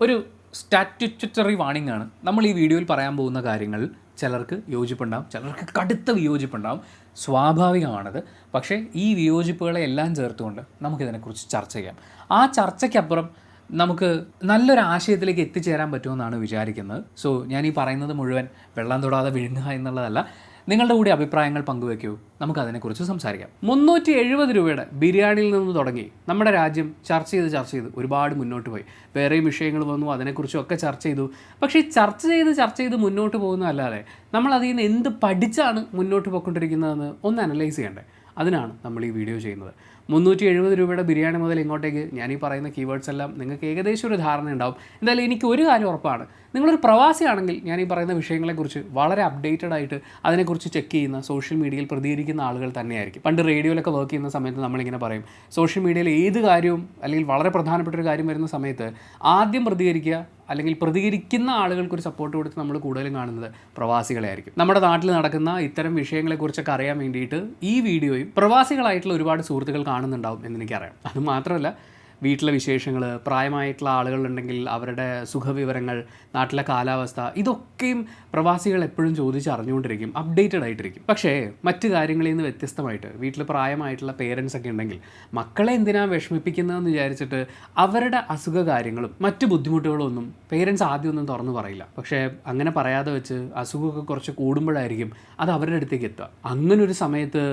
ഒരു statutory warning ആണ്. നമ്മൾ ഈ വീഡിയോയിൽ പറയാൻ പോകുന്ന കാര്യങ്ങൾ ചിലർക്ക് യോജിപ്പുണ്ടാവും, ചിലർക്ക് കടുത്ത വിയോജിപ്പുണ്ടാവും. സ്വാഭാവികമാണത്. പക്ഷേ ഈ വിയോജിപ്പുകളെ എല്ലാം ചേർത്തുകൊണ്ട് നമുക്കിതിനെക്കുറിച്ച് ചർച്ച ചെയ്യാം. ആ ചർച്ചയ്ക്കപ്പുറം നമുക്ക് നല്ലൊരു ആശയത്തിലേക്ക് എത്തിച്ചേരാൻ പറ്റുമെന്നാണ് വിചാരിക്കുന്നത്. സോ ഞാൻ ഈ പറയുന്നത് മുഴുവൻ വെള്ളം തൊടാതെ വിഴുങ്ങുക എന്നുള്ളതല്ല. നിങ്ങളുടെ കൂടി അഭിപ്രായങ്ങൾ പങ്കുവയ്ക്കൂ, നമുക്കതിനെക്കുറിച്ച് സംസാരിക്കാം. 370 രൂപയുടെ ബിരിയാണിയിൽ നിന്ന് തുടങ്ങി നമ്മുടെ രാജ്യം ചർച്ച ചെയ്ത് ഒരുപാട് മുന്നോട്ട് പോയി. വേറെയും വിഷയങ്ങൾ വന്നു, അതിനെക്കുറിച്ചൊക്കെ ചർച്ച ചെയ്തു. പക്ഷേ ഈ ചർച്ച ചെയ്ത് മുന്നോട്ട് പോകുന്നതല്ലാതെ നമ്മൾ അതിൽ നിന്ന് എന്ത് പഠിച്ചാണ് മുന്നോട്ട് പോയിക്കൊണ്ടിരിക്കുന്നതെന്ന് ഒന്ന് അനലൈസ് ചെയ്യണ്ടേ. അതിനാണ് നമ്മൾ ഈ വീഡിയോ ചെയ്യുന്നത്. 370 രൂപയുടെ ബിരിയാണി മുതൽ ഇങ്ങോട്ടേക്ക് ഞാൻ ഈ പറയുന്ന കീവേഡ്സ് എല്ലാം നിങ്ങൾക്ക് ഏകദേശം ഒരു ധാരണ ഉണ്ടാവും. എന്തായാലും എനിക്ക് ഒരു കാര്യം ഉറപ്പാണ്, നിങ്ങളൊരു പ്രവാസിയാണെങ്കിൽ ഞാൻ ഈ പറയുന്ന വിഷയങ്ങളെക്കുറിച്ച് വളരെ അപ്ഡേറ്റഡ് ആയിട്ട് അതിനെക്കുറിച്ച് ചെക്ക് ചെയ്യുന്ന, സോഷ്യൽ മീഡിയയിൽ പ്രതികരിക്കുന്ന ആളുകൾ തന്നെയായിരിക്കും. പണ്ട് റേഡിയോയിലൊക്കെ വർക്ക് ചെയ്യുന്ന സമയത്ത് നമ്മളിങ്ങനെ പറയും, സോഷ്യൽ മീഡിയയിൽ ഏത് കാര്യവും അല്ലെങ്കിൽ വളരെ പ്രധാനപ്പെട്ട ഒരു കാര്യം വരുന്ന സമയത്ത് ആദ്യം പ്രതികരിക്കുക, അല്ലെങ്കിൽ പ്രതികരിക്കുന്ന ആളുകൾക്കൊരു സപ്പോർട്ട് കൊടുത്ത് നമ്മൾ കൂടുതലും കാണുന്നത് പ്രവാസികളെ ആയിരിക്കും. നമ്മുടെ നാട്ടിൽ നടക്കുന്ന ഇത്തരം വിഷയങ്ങളെക്കുറിച്ചൊക്കെ അറിയാൻ വേണ്ടിയിട്ട് ഈ വീഡിയോയും പ്രവാസികളായിട്ടുള്ള ഒരുപാട് സുഹൃത്തുക്കൾ കാണുന്നുണ്ടാവും എന്നെനിക്കറിയാം. അതുമാത്രമല്ല, വീട്ടിലെ വിശേഷങ്ങൾ, പ്രായമായിട്ടുള്ള ആളുകളുണ്ടെങ്കിൽ അവരുടെ സുഖവിവരങ്ങൾ, നാട്ടിലെ കാലാവസ്ഥ, ഇതൊക്കെയും പ്രവാസികൾ എപ്പോഴും ചോദിച്ചറിഞ്ഞുകൊണ്ടിരിക്കും, അപ്ഡേറ്റഡ് ആയിട്ടിരിക്കും. പക്ഷേ മറ്റു കാര്യങ്ങളിൽ നിന്ന് വ്യത്യസ്തമായിട്ട് വീട്ടിൽ പ്രായമായിട്ടുള്ള പേരൻസ് ഒക്കെ ഉണ്ടെങ്കിൽ മക്കളെ എന്തിനാണ് വിഷമിപ്പിക്കുന്നതെന്ന് വിചാരിച്ചിട്ട് അവരുടെ അസുഖ കാര്യങ്ങളും മറ്റു ബുദ്ധിമുട്ടുകളും ഒന്നും പേരൻസ് ആദ്യമൊന്നും തുറന്നു പറയില്ല. പക്ഷേ അങ്ങനെ പറയാതെ വെച്ച് അസുഖമൊക്കെ കുറച്ച് കൂടുമ്പോഴായിരിക്കും അത് അവരുടെ അടുത്തേക്ക് എത്തുക. അങ്ങനൊരു സമയത്ത്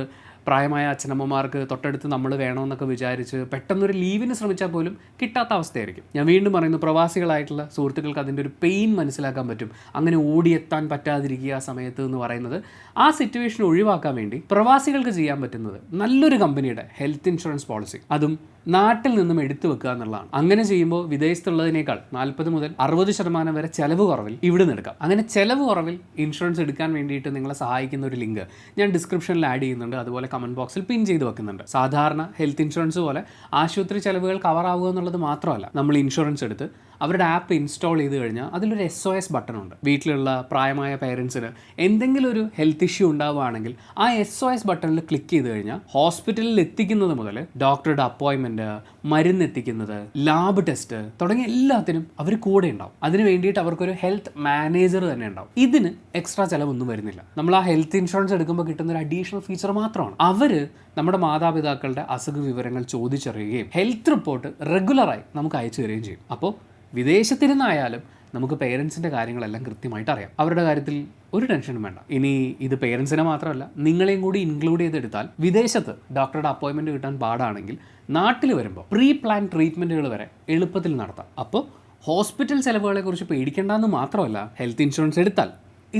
പ്രായമായ അച്ഛനമ്മമാർക്ക് തൊട്ടടുത്ത് നമ്മൾ വേണമെന്നൊക്കെ വിചാരിച്ച് പെട്ടെന്നൊരു ലീവിന് ശ്രമിച്ചാൽ പോലും കിട്ടാത്ത അവസ്ഥയായിരിക്കും. ഞാൻ വീണ്ടും പറയുന്നു, പ്രവാസികളായിട്ടുള്ള സുഹൃത്തുക്കൾക്ക് അതിൻ്റെ ഒരു പെയിൻ മനസ്സിലാക്കാൻ പറ്റും. അങ്ങനെ ഓടിയെത്താൻ പറ്റാതിരിക്കുക ആ സമയത്ത് എന്ന് പറയുന്നത്. ആ സിറ്റുവേഷൻ ഒഴിവാക്കാൻ വേണ്ടി പ്രവാസികൾക്ക് ചെയ്യാൻ പറ്റുന്നത് നല്ലൊരു കമ്പനിയുടെ ഹെൽത്ത് ഇൻഷുറൻസ് പോളിസി, അതും നാട്ടിൽ നിന്നും എടുത്തു വെക്കുക എന്നുള്ളതാണ്. അങ്ങനെ ചെയ്യുമ്പോൾ വിദേശത്തുള്ളതിനേക്കാൾ 40 മുതൽ 60% വരെ ചെലവ് കുറവിൽ ഇവിടെ നിന്ന് എടുക്കാം. അങ്ങനെ ചെലവ് കുറവിൽ ഇൻഷുറൻസ് എടുക്കാൻ വേണ്ടിയിട്ട് നിങ്ങളെ സഹായിക്കുന്ന ഒരു ലിങ്ക് ഞാൻ ഡിസ്ക്രിപ്ഷനിൽ ആഡ് ചെയ്യുന്നുണ്ട്, അതുപോലെ കമൻറ്റ് ബോക്സിൽ പിൻ ചെയ്ത് വെക്കുന്നുണ്ട്. സാധാരണ ഹെൽത്ത് ഇൻഷുറൻസ് പോലെ ആശുപത്രി ചെലവുകൾ കവർ ആവുക എന്നുള്ളത് മാത്രമല്ല, നമ്മൾ ഇൻഷുറൻസ് എടുത്ത് അവരുടെ ആപ്പ് ഇൻസ്റ്റാൾ ചെയ്ത് കഴിഞ്ഞാൽ അതിലൊരു SOS ബട്ടണുണ്ട്. വീട്ടിലുള്ള പ്രായമായ പേരൻസിന് എന്തെങ്കിലും ഒരു ഹെൽത്ത് ഇഷ്യൂ ഉണ്ടാവുകയാണെങ്കിൽ ആ SOS ബട്ടണിൽ ക്ലിക്ക് ചെയ്ത് കഴിഞ്ഞാൽ ഹോസ്പിറ്റലിൽ എത്തിക്കുന്നത് മുതൽ ഡോക്ടറുടെ അപ്പോയിൻമെൻറ്റ്, മരുന്ന് എത്തിക്കുന്നത്, ലാബ് ടെസ്റ്റ് തുടങ്ങിയ എല്ലാത്തിനും അവർ കൂടെ ഉണ്ടാവും. അതിന് വേണ്ടിയിട്ട് അവർക്കൊരു ഹെൽത്ത് മാനേജർ തന്നെ ഉണ്ടാവും. ഇതിന് എക്സ്ട്രാ ചിലവൊന്നും വരുന്നില്ല. നമ്മൾ ആ ഹെൽത്ത് ഇൻഷുറൻസ് എടുക്കുമ്പോൾ കിട്ടുന്ന ഒരു അഡീഷണൽ ഫീച്ചർ മാത്രമാണ്. അവർ നമ്മുടെ മാതാപിതാക്കളുടെ അസുഖ വിവരങ്ങൾ ചോദിച്ചറിയുകയും ഹെൽത്ത് റിപ്പോർട്ട് റെഗുലറായി നമുക്ക് അയച്ചു തരികയും ചെയ്യും. അപ്പോൾ വിദേശത്തിരുന്നായാലും നമുക്ക് പേരൻസിൻ്റെ കാര്യങ്ങളെല്ലാം കൃത്യമായിട്ട് അറിയാം. അവരുടെ കാര്യത്തിൽ ഒരു ടെൻഷനും വേണ്ട. ഇനി ഇത് പേരൻസിനെ മാത്രമല്ല നിങ്ങളെയും കൂടി ഇൻക്ലൂഡ് ചെയ്തെടുത്താൽ വിദേശത്ത് ഡോക്ടറുടെ അപ്പോയിൻമെൻറ്റ് കിട്ടാൻ പാടാണെങ്കിൽ നാട്ടിൽ വരുമ്പോൾ പ്രീ പ്ലാൻ ട്രീറ്റ്മെൻറ്റുകൾ വരെ എളുപ്പത്തിൽ നടത്താം. അപ്പോൾ ഹോസ്പിറ്റൽ ചിലവുകളെക്കുറിച്ച് പേടിക്കേണ്ടെന്ന് മാത്രമല്ല, ഹെൽത്ത് ഇൻഷുറൻസ് എടുത്താൽ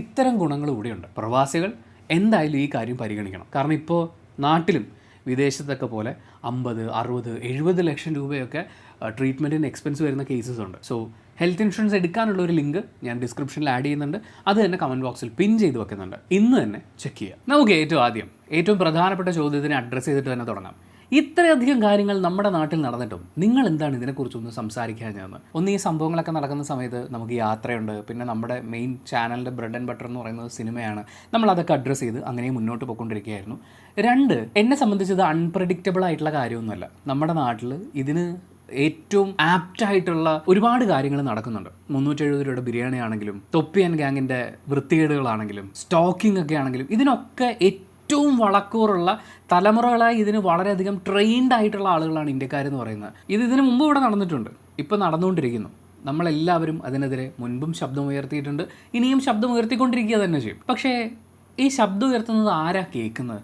ഇത്തരം ഗുണങ്ങൾ കൂടിയുണ്ട്. പ്രവാസികൾ എന്തായാലും ഈ കാര്യം പരിഗണിക്കണം. കാരണം ഇപ്പോൾ നാട്ടിലും വിദേശത്തൊക്കെ പോലെ 50, 60, 70 ലക്ഷം രൂപയൊക്കെ ട്രീറ്റ്മെൻറ്റിന് എക്സ്പെൻസ് വരുന്ന കേസസ് ഉണ്ട്. സോ ഹെൽത്ത് ഇൻഷുറൻസ് എടുക്കാനുള്ള ഒരു ലിങ്ക് ഞാൻ ഡിസ്ക്രിപ്ഷനിൽ ആഡ് ചെയ്യുന്നുണ്ട്, അത് തന്നെ കമൻറ്റ് ബോക്സിൽ പിൻ ചെയ്ത് വെക്കുന്നുണ്ട്. ഇന്ന് തന്നെ ചെക്ക് ചെയ്യുക. നമുക്ക് ഏറ്റവും പ്രധാനപ്പെട്ട ചോദ്യത്തിനെ അഡ്രസ്സ് ചെയ്തിട്ട് തന്നെ തുടങ്ങാം. ഇത്രയധികം കാര്യങ്ങൾ നമ്മുടെ നാട്ടിൽ നടന്നിട്ടും നിങ്ങൾ എന്താണ് ഇതിനെക്കുറിച്ചൊന്ന് സംസാരിക്കാഞ്ഞതെന്ന്. ഒന്ന്, ഈ സംഭവങ്ങളൊക്കെ നടക്കുന്ന സമയത്ത് നമുക്ക് യാത്രയുണ്ട്, പിന്നെ നമ്മുടെ മെയിൻ ചാനലിൻ്റെ ബ്രെഡ് ആൻഡ് ബട്ടർ എന്ന് പറയുന്നത് സിനിമയാണ്. നമ്മളതൊക്കെ അഡ്രസ്സ് ചെയ്ത് അങ്ങനെ മുന്നോട്ട് പോയിക്കൊണ്ടിരിക്കുകയായിരുന്നു. 2, എന്നെ സംബന്ധിച്ചത് അൺപ്രഡിക്റ്റബിൾ ആയിട്ടുള്ള കാര്യമൊന്നുമല്ല. നമ്മുടെ നാട്ടിൽ ഇതിന് ഏറ്റവും ആപ്റ്റായിട്ടുള്ള ഒരുപാട് കാര്യങ്ങൾ നടക്കുന്നുണ്ട്. 370 രൂപയുടെ ബിരിയാണി ആണെങ്കിലും, തൊപ്പി ആൻഡ് ഗാങ്ങിൻ്റെ വൃത്തികേടുകളാണെങ്കിലും, സ്റ്റോക്കിംഗ് ഒക്കെ ആണെങ്കിലും, ഇതിനൊക്കെ ഏറ്റവും വളക്കൂറുള്ള തലമുറകളായി ഇതിന് വളരെയധികം ട്രെയിൻഡ് ആയിട്ടുള്ള ആളുകളാണ് ഇന്ത്യക്കാരെന്ന് പറയുന്നത്. ഇതിനു മുമ്പ് ഇവിടെ നടന്നിട്ടുണ്ട്, ഇപ്പോൾ നടന്നുകൊണ്ടിരിക്കുന്നു. നമ്മളെല്ലാവരും അതിനെതിരെ മുൻപും ശബ്ദം ഉയർത്തിയിട്ടുണ്ട്, ഇനിയും ശബ്ദം ഉയർത്തിക്കൊണ്ടിരിക്കുക തന്നെ ചെയ്യും. പക്ഷേ ഈ ശബ്ദം ഉയർത്തുന്നത് ആരാ കേൾക്കുന്നത്,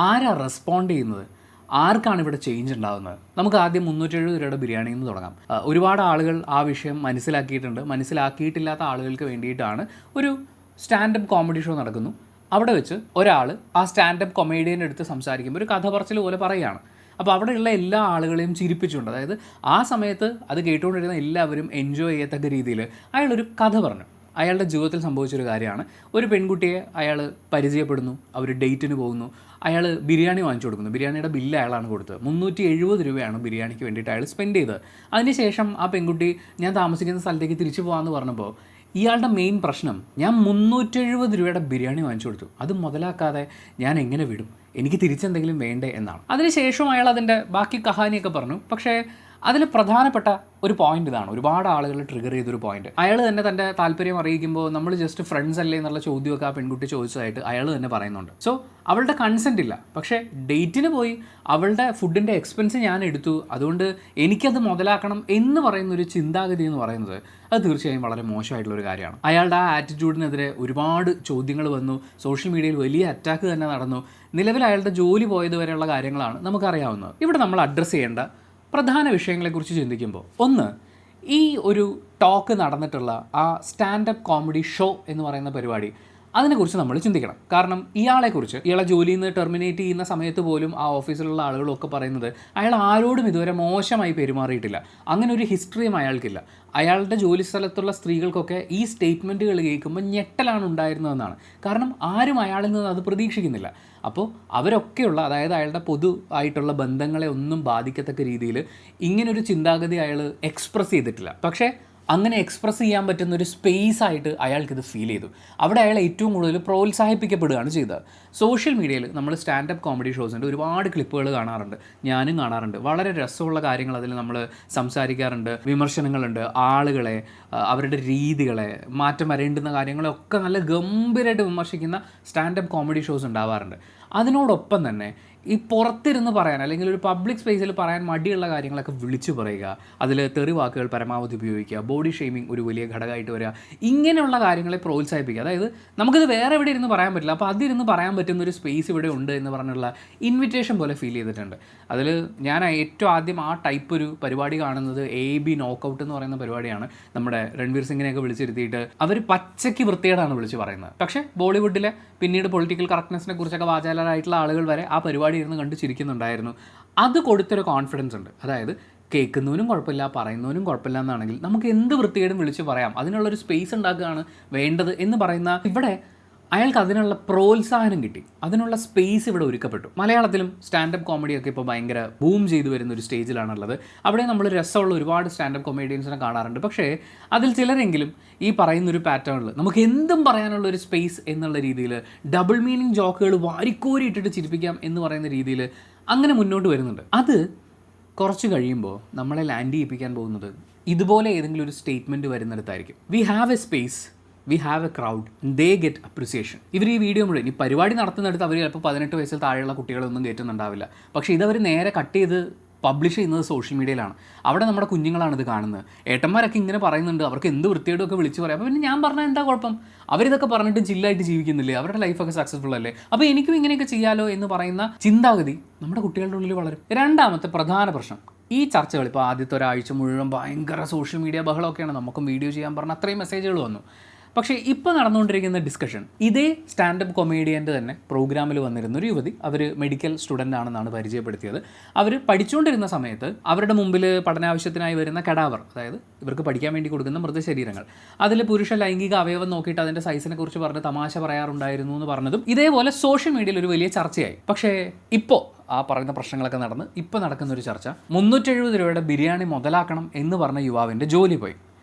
ആരാ റെസ്പോണ്ട് ചെയ്യുന്നത്, ആർക്കാണ് ഇവിടെ ചേഞ്ച് ഉണ്ടാകുന്നത്? നമുക്ക് ആദ്യം 370 രൂപയുടെ ബിരിയാണിയിൽ നിന്ന് തുടങ്ങാം. ഒരുപാട് ആളുകൾ ആ വിഷയം മനസ്സിലാക്കിയിട്ടുണ്ട്. മനസ്സിലാക്കിയിട്ടില്ലാത്ത ആളുകൾക്ക് വേണ്ടിയിട്ടാണ് ഒരു സ്റ്റാൻഡപ്പ് കോമഡി ഷോ നടക്കുന്നു. അവിടെ വെച്ച് ഒരാൾ ആ സ്റ്റാൻഡപ്പ് കൊമേഡിയൻ്റെ അടുത്ത് സംസാരിക്കുമ്പോൾ ഒരു കഥ പറച്ചിൽ പോലെ പറയുകയാണ്. അപ്പോൾ അവിടെയുള്ള എല്ലാ ആളുകളെയും ചിരിപ്പിച്ചുകൊണ്ട്, അതായത് ആ സമയത്ത് അത് കേട്ടുകൊണ്ടിരുന്ന എല്ലാവരും എൻജോയ് ചെയ്യത്തക്ക രീതിയിൽ അയാളൊരു കഥ പറഞ്ഞു. അയാളുടെ ജീവിതത്തിൽ സംഭവിച്ചൊരു കാര്യമാണ്. ഒരു പെൺകുട്ടിയെ അയാൾ പരിചയപ്പെടുന്നു, അവർ ഡേറ്റിന് പോകുന്നു, അയാൾ ബിരിയാണി വാങ്ങിച്ചു കൊടുക്കുന്നു. ബിരിയാണിയുടെ ബില്ല് അയാളാണ് കൊടുത്തത്. 370 രൂപയാണ് ബിരിയാണിക്ക് വേണ്ടിയിട്ട് അയാൾ സ്പെൻഡ് ചെയ്തത്. അതിനുശേഷം ആ പെൺകുട്ടി ഞാൻ താമസിക്കുന്ന സ്ഥലത്തേക്ക് തിരിച്ചു പോകാമെന്ന് പറഞ്ഞപ്പോൾ ഇയാളുടെ മെയിൻ പ്രശ്നം, ഞാൻ 370 രൂപയുടെ ബിരിയാണി വാങ്ങിച്ചു കൊടുത്തു, അത് മുതലാക്കാതെ ഞാൻ എങ്ങനെ വിടും, എനിക്ക് തിരിച്ചെന്തെങ്കിലും വേണ്ടേ എന്നാണ്. അതിനുശേഷം അയാൾ അതിൻ്റെ ബാക്കി കഹാനിയൊക്കെ പറഞ്ഞു. പക്ഷേ അതിൽ പ്രധാനപ്പെട്ട ഒരു പോയിന്റ് ഇതാണ്, ഒരുപാട് ആളുകൾ ട്രിഗർ ചെയ്തൊരു പോയിന്റ്. അയാൾ തന്നെ തൻ്റെ താല്പര്യം അറിയിക്കുമ്പോൾ നമ്മൾ ജസ്റ്റ് ഫ്രണ്ട്സ് അല്ലേ എന്നുള്ള ചോദ്യമൊക്കെ ആ പെൺകുട്ടി ചോദിച്ചതായിട്ട് അയാൾ തന്നെ പറയുന്നുണ്ട്. സോ അവളുടെ കൺസെൻറ്റ് ഇല്ല, പക്ഷേ ഡേറ്റിന് പോയി അവളുടെ ഫുഡിൻ്റെ എക്സ്പെൻസ് ഞാൻ എടുത്തു, അതുകൊണ്ട് എനിക്കത് മുതലാക്കണം എന്ന് പറയുന്ന ഒരു ചിന്താഗതി എന്ന് പറയുന്നത് അത് തീർച്ചയായും വളരെ മോശമായിട്ടുള്ളൊരു കാര്യമാണ്. അയാളുടെ ആ ആറ്റിറ്റ്യൂഡിനെതിരെ ഒരുപാട് ചോദ്യങ്ങൾ വന്നു, സോഷ്യൽ മീഡിയയിൽ വലിയ അറ്റാക്ക് തന്നെ നടന്നു. നിലവിൽ അയാളുടെ ജോലി പോയത് വരെയുള്ള കാര്യങ്ങളാണ് നമുക്കറിയാവുന്നത്. ഇവിടെ നമ്മൾ അഡ്രസ്സ് ചെയ്യേണ്ട പ്രധാന വിഷയങ്ങളെക്കുറിച്ച് ചിന്തിക്കുമ്പോൾ, ഒന്ന്, ഈ ഒരു ടോക്ക് നടന്നിട്ടുള്ള ആ സ്റ്റാൻഡപ്പ് കോമഡി ഷോ എന്ന് പറയുന്ന പരിപാടി, അതിനെക്കുറിച്ച് നമ്മൾ ചിന്തിക്കണം. കാരണം ഇയാളെക്കുറിച്ച്, ഇയാളെ ജോലിയിൽ നിന്ന് ടെർമിനേറ്റ് ചെയ്യുന്ന സമയത്ത് പോലും ആ ഓഫീസിലുള്ള ആളുകളൊക്കെ പറയുന്നത് അയാൾ ആരോടും ഇതുവരെ മോശമായി പെരുമാറിയിട്ടില്ല, അങ്ങനെ ഒരു ഹിസ്റ്ററിയും അയാൾക്കില്ല. അയാളുടെ ജോലി സ്ഥലത്തുള്ള സ്ത്രീകൾക്കൊക്കെ ഈ സ്റ്റേറ്റ്മെൻറ്റുകൾ കേൾക്കുമ്പോൾ ഞെട്ടലാണ് ഉണ്ടായിരുന്നതെന്നാണ്. കാരണം ആരും അയാളിൽ നിന്ന് അത് പ്രതീക്ഷിക്കുന്നില്ല. അപ്പോൾ അവരൊക്കെയുള്ള, അതായത് അയാളുടെ പൊതു ആയിട്ടുള്ള ബന്ധങ്ങളെ ഒന്നും ബാധിക്കത്തക്ക രീതിയിൽ ഇങ്ങനൊരു ചിന്താഗതി അയാൾ എക്സ്പ്രസ് ചെയ്തിട്ടില്ല. പക്ഷേ അങ്ങനെ എക്സ്പ്രസ് ചെയ്യാൻ പറ്റുന്ന ഒരു സ്പേസ് ആയിട്ട് അയാൾക്കിത് ഫീൽ ചെയ്തു. അവിടെ അയാൾ ഏറ്റവും കൂടുതൽ പ്രോത്സാഹിപ്പിക്കപ്പെടുകയാണ് ചെയ്തത്. സോഷ്യൽ മീഡിയയിൽ നമ്മൾ സ്റ്റാൻഡപ്പ് കോമഡി ഷോസിൻ്റെ ഒരുപാട് ക്ലിപ്പുകൾ കാണാറുണ്ട്, ഞാനും കാണാറുണ്ട്. വളരെ രസമുള്ള കാര്യങ്ങൾ അതിൽ നമ്മൾ സംസാരിക്കാറുണ്ട്, വിമർശനങ്ങളുണ്ട്, ആളുകളെ, അവരുടെ രീതികളെ, മാറ്റം വരേണ്ടുന്ന കാര്യങ്ങളൊക്കെ നല്ല ഗംഭീരമായിട്ട് വിമർശിക്കുന്ന സ്റ്റാൻഡപ്പ് കോമഡി ഷോസ് ഉണ്ടാവാറുണ്ട്. അതിനോടൊപ്പം തന്നെ ഈ പുറത്തിരുന്ന് പറയാൻ, അല്ലെങ്കിൽ ഒരു പബ്ലിക് സ്പേസിൽ പറയാൻ മടിയുള്ള കാര്യങ്ങളൊക്കെ വിളിച്ചു പറയുക, അതിൽ തെറി വാക്കുകൾ പരമാവധി ഉപയോഗിക്കുക, ബോഡി ഷെയ്മിങ് ഒരു വലിയ ഘടകമായിട്ട് വരിക, ഇങ്ങനെയുള്ള കാര്യങ്ങളെ പ്രോത്സാഹിപ്പിക്കുക. അതായത് നമുക്കിത് വേറെ എവിടെ ഇരുന്ന് പറയാൻ പറ്റില്ല, അപ്പോൾ അതിരുന്ന് പറയാൻ പറ്റുന്നൊരു സ്പേസ് ഇവിടെ ഉണ്ട് എന്ന് പറഞ്ഞുള്ള ഇൻവിറ്റേഷൻ പോലെ ഫീൽ ചെയ്തിട്ടുണ്ട്. അതിൽ ഞാൻ ഏറ്റവും ആദ്യം ആ ടൈപ്പ് ഒരു പരിപാടി കാണുന്നത് AB നോക്കൗട്ട് എന്ന് പറയുന്ന പരിപാടിയാണ്. നമ്മുടെ രൺവീർ സിംഗിനെയൊക്കെ വിളിച്ചിരുത്തിയിട്ട് അവർ പച്ചയ്ക്ക് വൃത്തികേടാണ് വിളിച്ച് പറയുന്നത്. പക്ഷേ ബോളിവുഡിലെ പിന്നീട് പൊളിറ്റിക്കൽ കറക്റ്റ്നെസ്സിനെ കുറിച്ചൊക്കെ വാചാലരായിട്ടുള്ള ആളുകൾ വരെ ആ പരിപാടി ഇരുന്ന് കണ്ട് ചിരിക്കുന്നുണ്ടായിരുന്നു. അത് കൊടുത്തൊരു കോൺഫിഡൻസ് ഉണ്ട്. അതായത് കേൾക്കുന്നവനും കുഴപ്പമില്ല, പറയുന്നവനും കുഴപ്പമില്ല എന്നാണെങ്കിൽ നമുക്ക് എന്ത് വൃത്തികേടും വിളിച്ച് പറയാം, അതിനുള്ളൊരു സ്പേസ് ഉണ്ടാക്കുകയാണ് വേണ്ടത് എന്ന് പറയുന്ന ഇവിടെ അയാൾക്ക് അതിനുള്ള പ്രോത്സാഹനം കിട്ടി, അതിനുള്ള സ്പേസ് ഇവിടെ ഒരുക്കപ്പെട്ടു. മലയാളത്തിലും സ്റ്റാൻഡപ്പ് കോമഡിയൊക്കെ ഇപ്പോൾ ഭയങ്കര ബൂം ചെയ്തു വരുന്ന ഒരു സ്റ്റേജിലാണുള്ളത്. അവിടെ നമ്മൾ രസമുള്ള ഒരുപാട് സ്റ്റാൻഡപ്പ് കൊമേഡിയൻസിനെ കാണാറുണ്ട്. പക്ഷേ അതിൽ ചിലരെങ്കിലും ഈ പറയുന്നൊരു പാറ്റേണിൽ നമുക്ക് എന്തും പറയാനുള്ള ഒരു സ്പേസ് എന്നുള്ള രീതിയിൽ ഡബിൾ മീനിങ് ജോക്കുകൾ വാരിക്കോരി ഇട്ടിട്ട് ചിരിപ്പിക്കാം എന്ന് പറയുന്ന രീതിയിൽ അങ്ങനെ മുന്നോട്ട് വരുന്നുണ്ട്. അത് കുറച്ച് കഴിയുമ്പോൾ നമ്മളെ ലാൻഡ് ചെയ്യിപ്പിക്കാൻ പോകുന്നത് ഇതുപോലെ ഏതെങ്കിലും ഒരു സ്റ്റേറ്റ്മെൻറ്റ് വരുന്നിടത്തായിരിക്കും. We have a space, we have a crowd, they get appreciation. ഇവർ ഈ വീഡിയോ മുഴുവൻ, ഈ പരിപാടി നടത്തുന്നിടത്ത് അവർ ചിലപ്പോൾ 18 വയസ്സിൽ താഴെയുള്ള കുട്ടികളൊന്നും കയറ്റുന്നുണ്ടാവില്ല. പക്ഷേ ഇതവർ നേരെ കട്ട് ചെയ്ത് പബ്ലിഷ് ചെയ്യുന്നത് സോഷ്യൽ മീഡിയയിലാണ്. അവിടെ നമ്മുടെ കുഞ്ഞുങ്ങളാണ് ഇത് കാണുന്നത്. ഏട്ടന്മാരൊക്കെ ഇങ്ങനെ പറയുന്നുണ്ട്, അവർക്ക് എന്ത് വൃത്തിയോടൊക്കെ വിളിച്ച് പറയാം. അപ്പോൾ പിന്നെ ഞാൻ പറഞ്ഞാൽ എന്താ കുഴപ്പം? അവരിതൊക്കെ പറഞ്ഞിട്ട് ചില്ലായിട്ട് ജീവിക്കുന്നില്ലേ, അവരുടെ ലൈഫൊക്കെ സക്സസ്ഫുൾ അല്ലേ, അപ്പോൾ എനിക്കും ഇങ്ങനെയൊക്കെ ചെയ്യാലോ എന്ന് പറയുന്ന ചിന്താഗതി നമ്മുടെ കുട്ടികളുടെ ഉള്ളിൽ വളരും. രണ്ടാമത്തെ പ്രധാന പ്രശ്നം, ഈ ചർച്ചകൾ ഇപ്പോൾ ആദ്യത്തെ ഒരാഴ്ച മുഴുവൻ ഭയങ്കര സോഷ്യൽ മീഡിയ ബഹളമൊക്കെയാണ്. നമുക്കും വീഡിയോ ചെയ്യാൻ പറഞ്ഞ അത്രയും മെസ്സേജുകൾ വന്നു. പക്ഷേ ഇപ്പോൾ നടന്നുകൊണ്ടിരിക്കുന്ന ഡിസ്കഷൻ, ഇതേ സ്റ്റാൻഡപ്പ് കൊമേഡിയൻ്റെ തന്നെ പ്രോഗ്രാമിൽ വന്നിരുന്ന ഒരു യുവതി, അവർ മെഡിക്കൽ സ്റ്റുഡൻ്റ് ആണെന്നാണ് പരിചയപ്പെടുത്തിയത്. അവർ പഠിച്ചുകൊണ്ടിരുന്ന സമയത്ത് അവരുടെ മുമ്പിൽ പഠനാവശ്യത്തിനായി വരുന്ന കടാവർ, അതായത് ഇവർക്ക് പഠിക്കാൻ വേണ്ടി കൊടുക്കുന്ന മൃതശരീരങ്ങൾ, അതിൽ പുരുഷ ലൈംഗിക അവയവം നോക്കിയിട്ട് അതിൻ്റെ സൈസിനെ കുറിച്ച് പറഞ്ഞ് തമാശ പറയാറുണ്ടായിരുന്നു എന്ന് പറഞ്ഞതും ഇതേപോലെ സോഷ്യൽ മീഡിയയിൽ ഒരു വലിയ ചർച്ചയായി. പക്ഷേ ഇപ്പോൾ ആ പറയുന്ന പ്രശ്നങ്ങളൊക്കെ നടന്ന് ഇപ്പോൾ നടക്കുന്നൊരു ചർച്ച, 370 രൂപയുടെ ബിരിയാണി മുതലാക്കണം എന്ന് പറഞ്ഞ യുവാവിൻ്റെ ജോലി പോയി.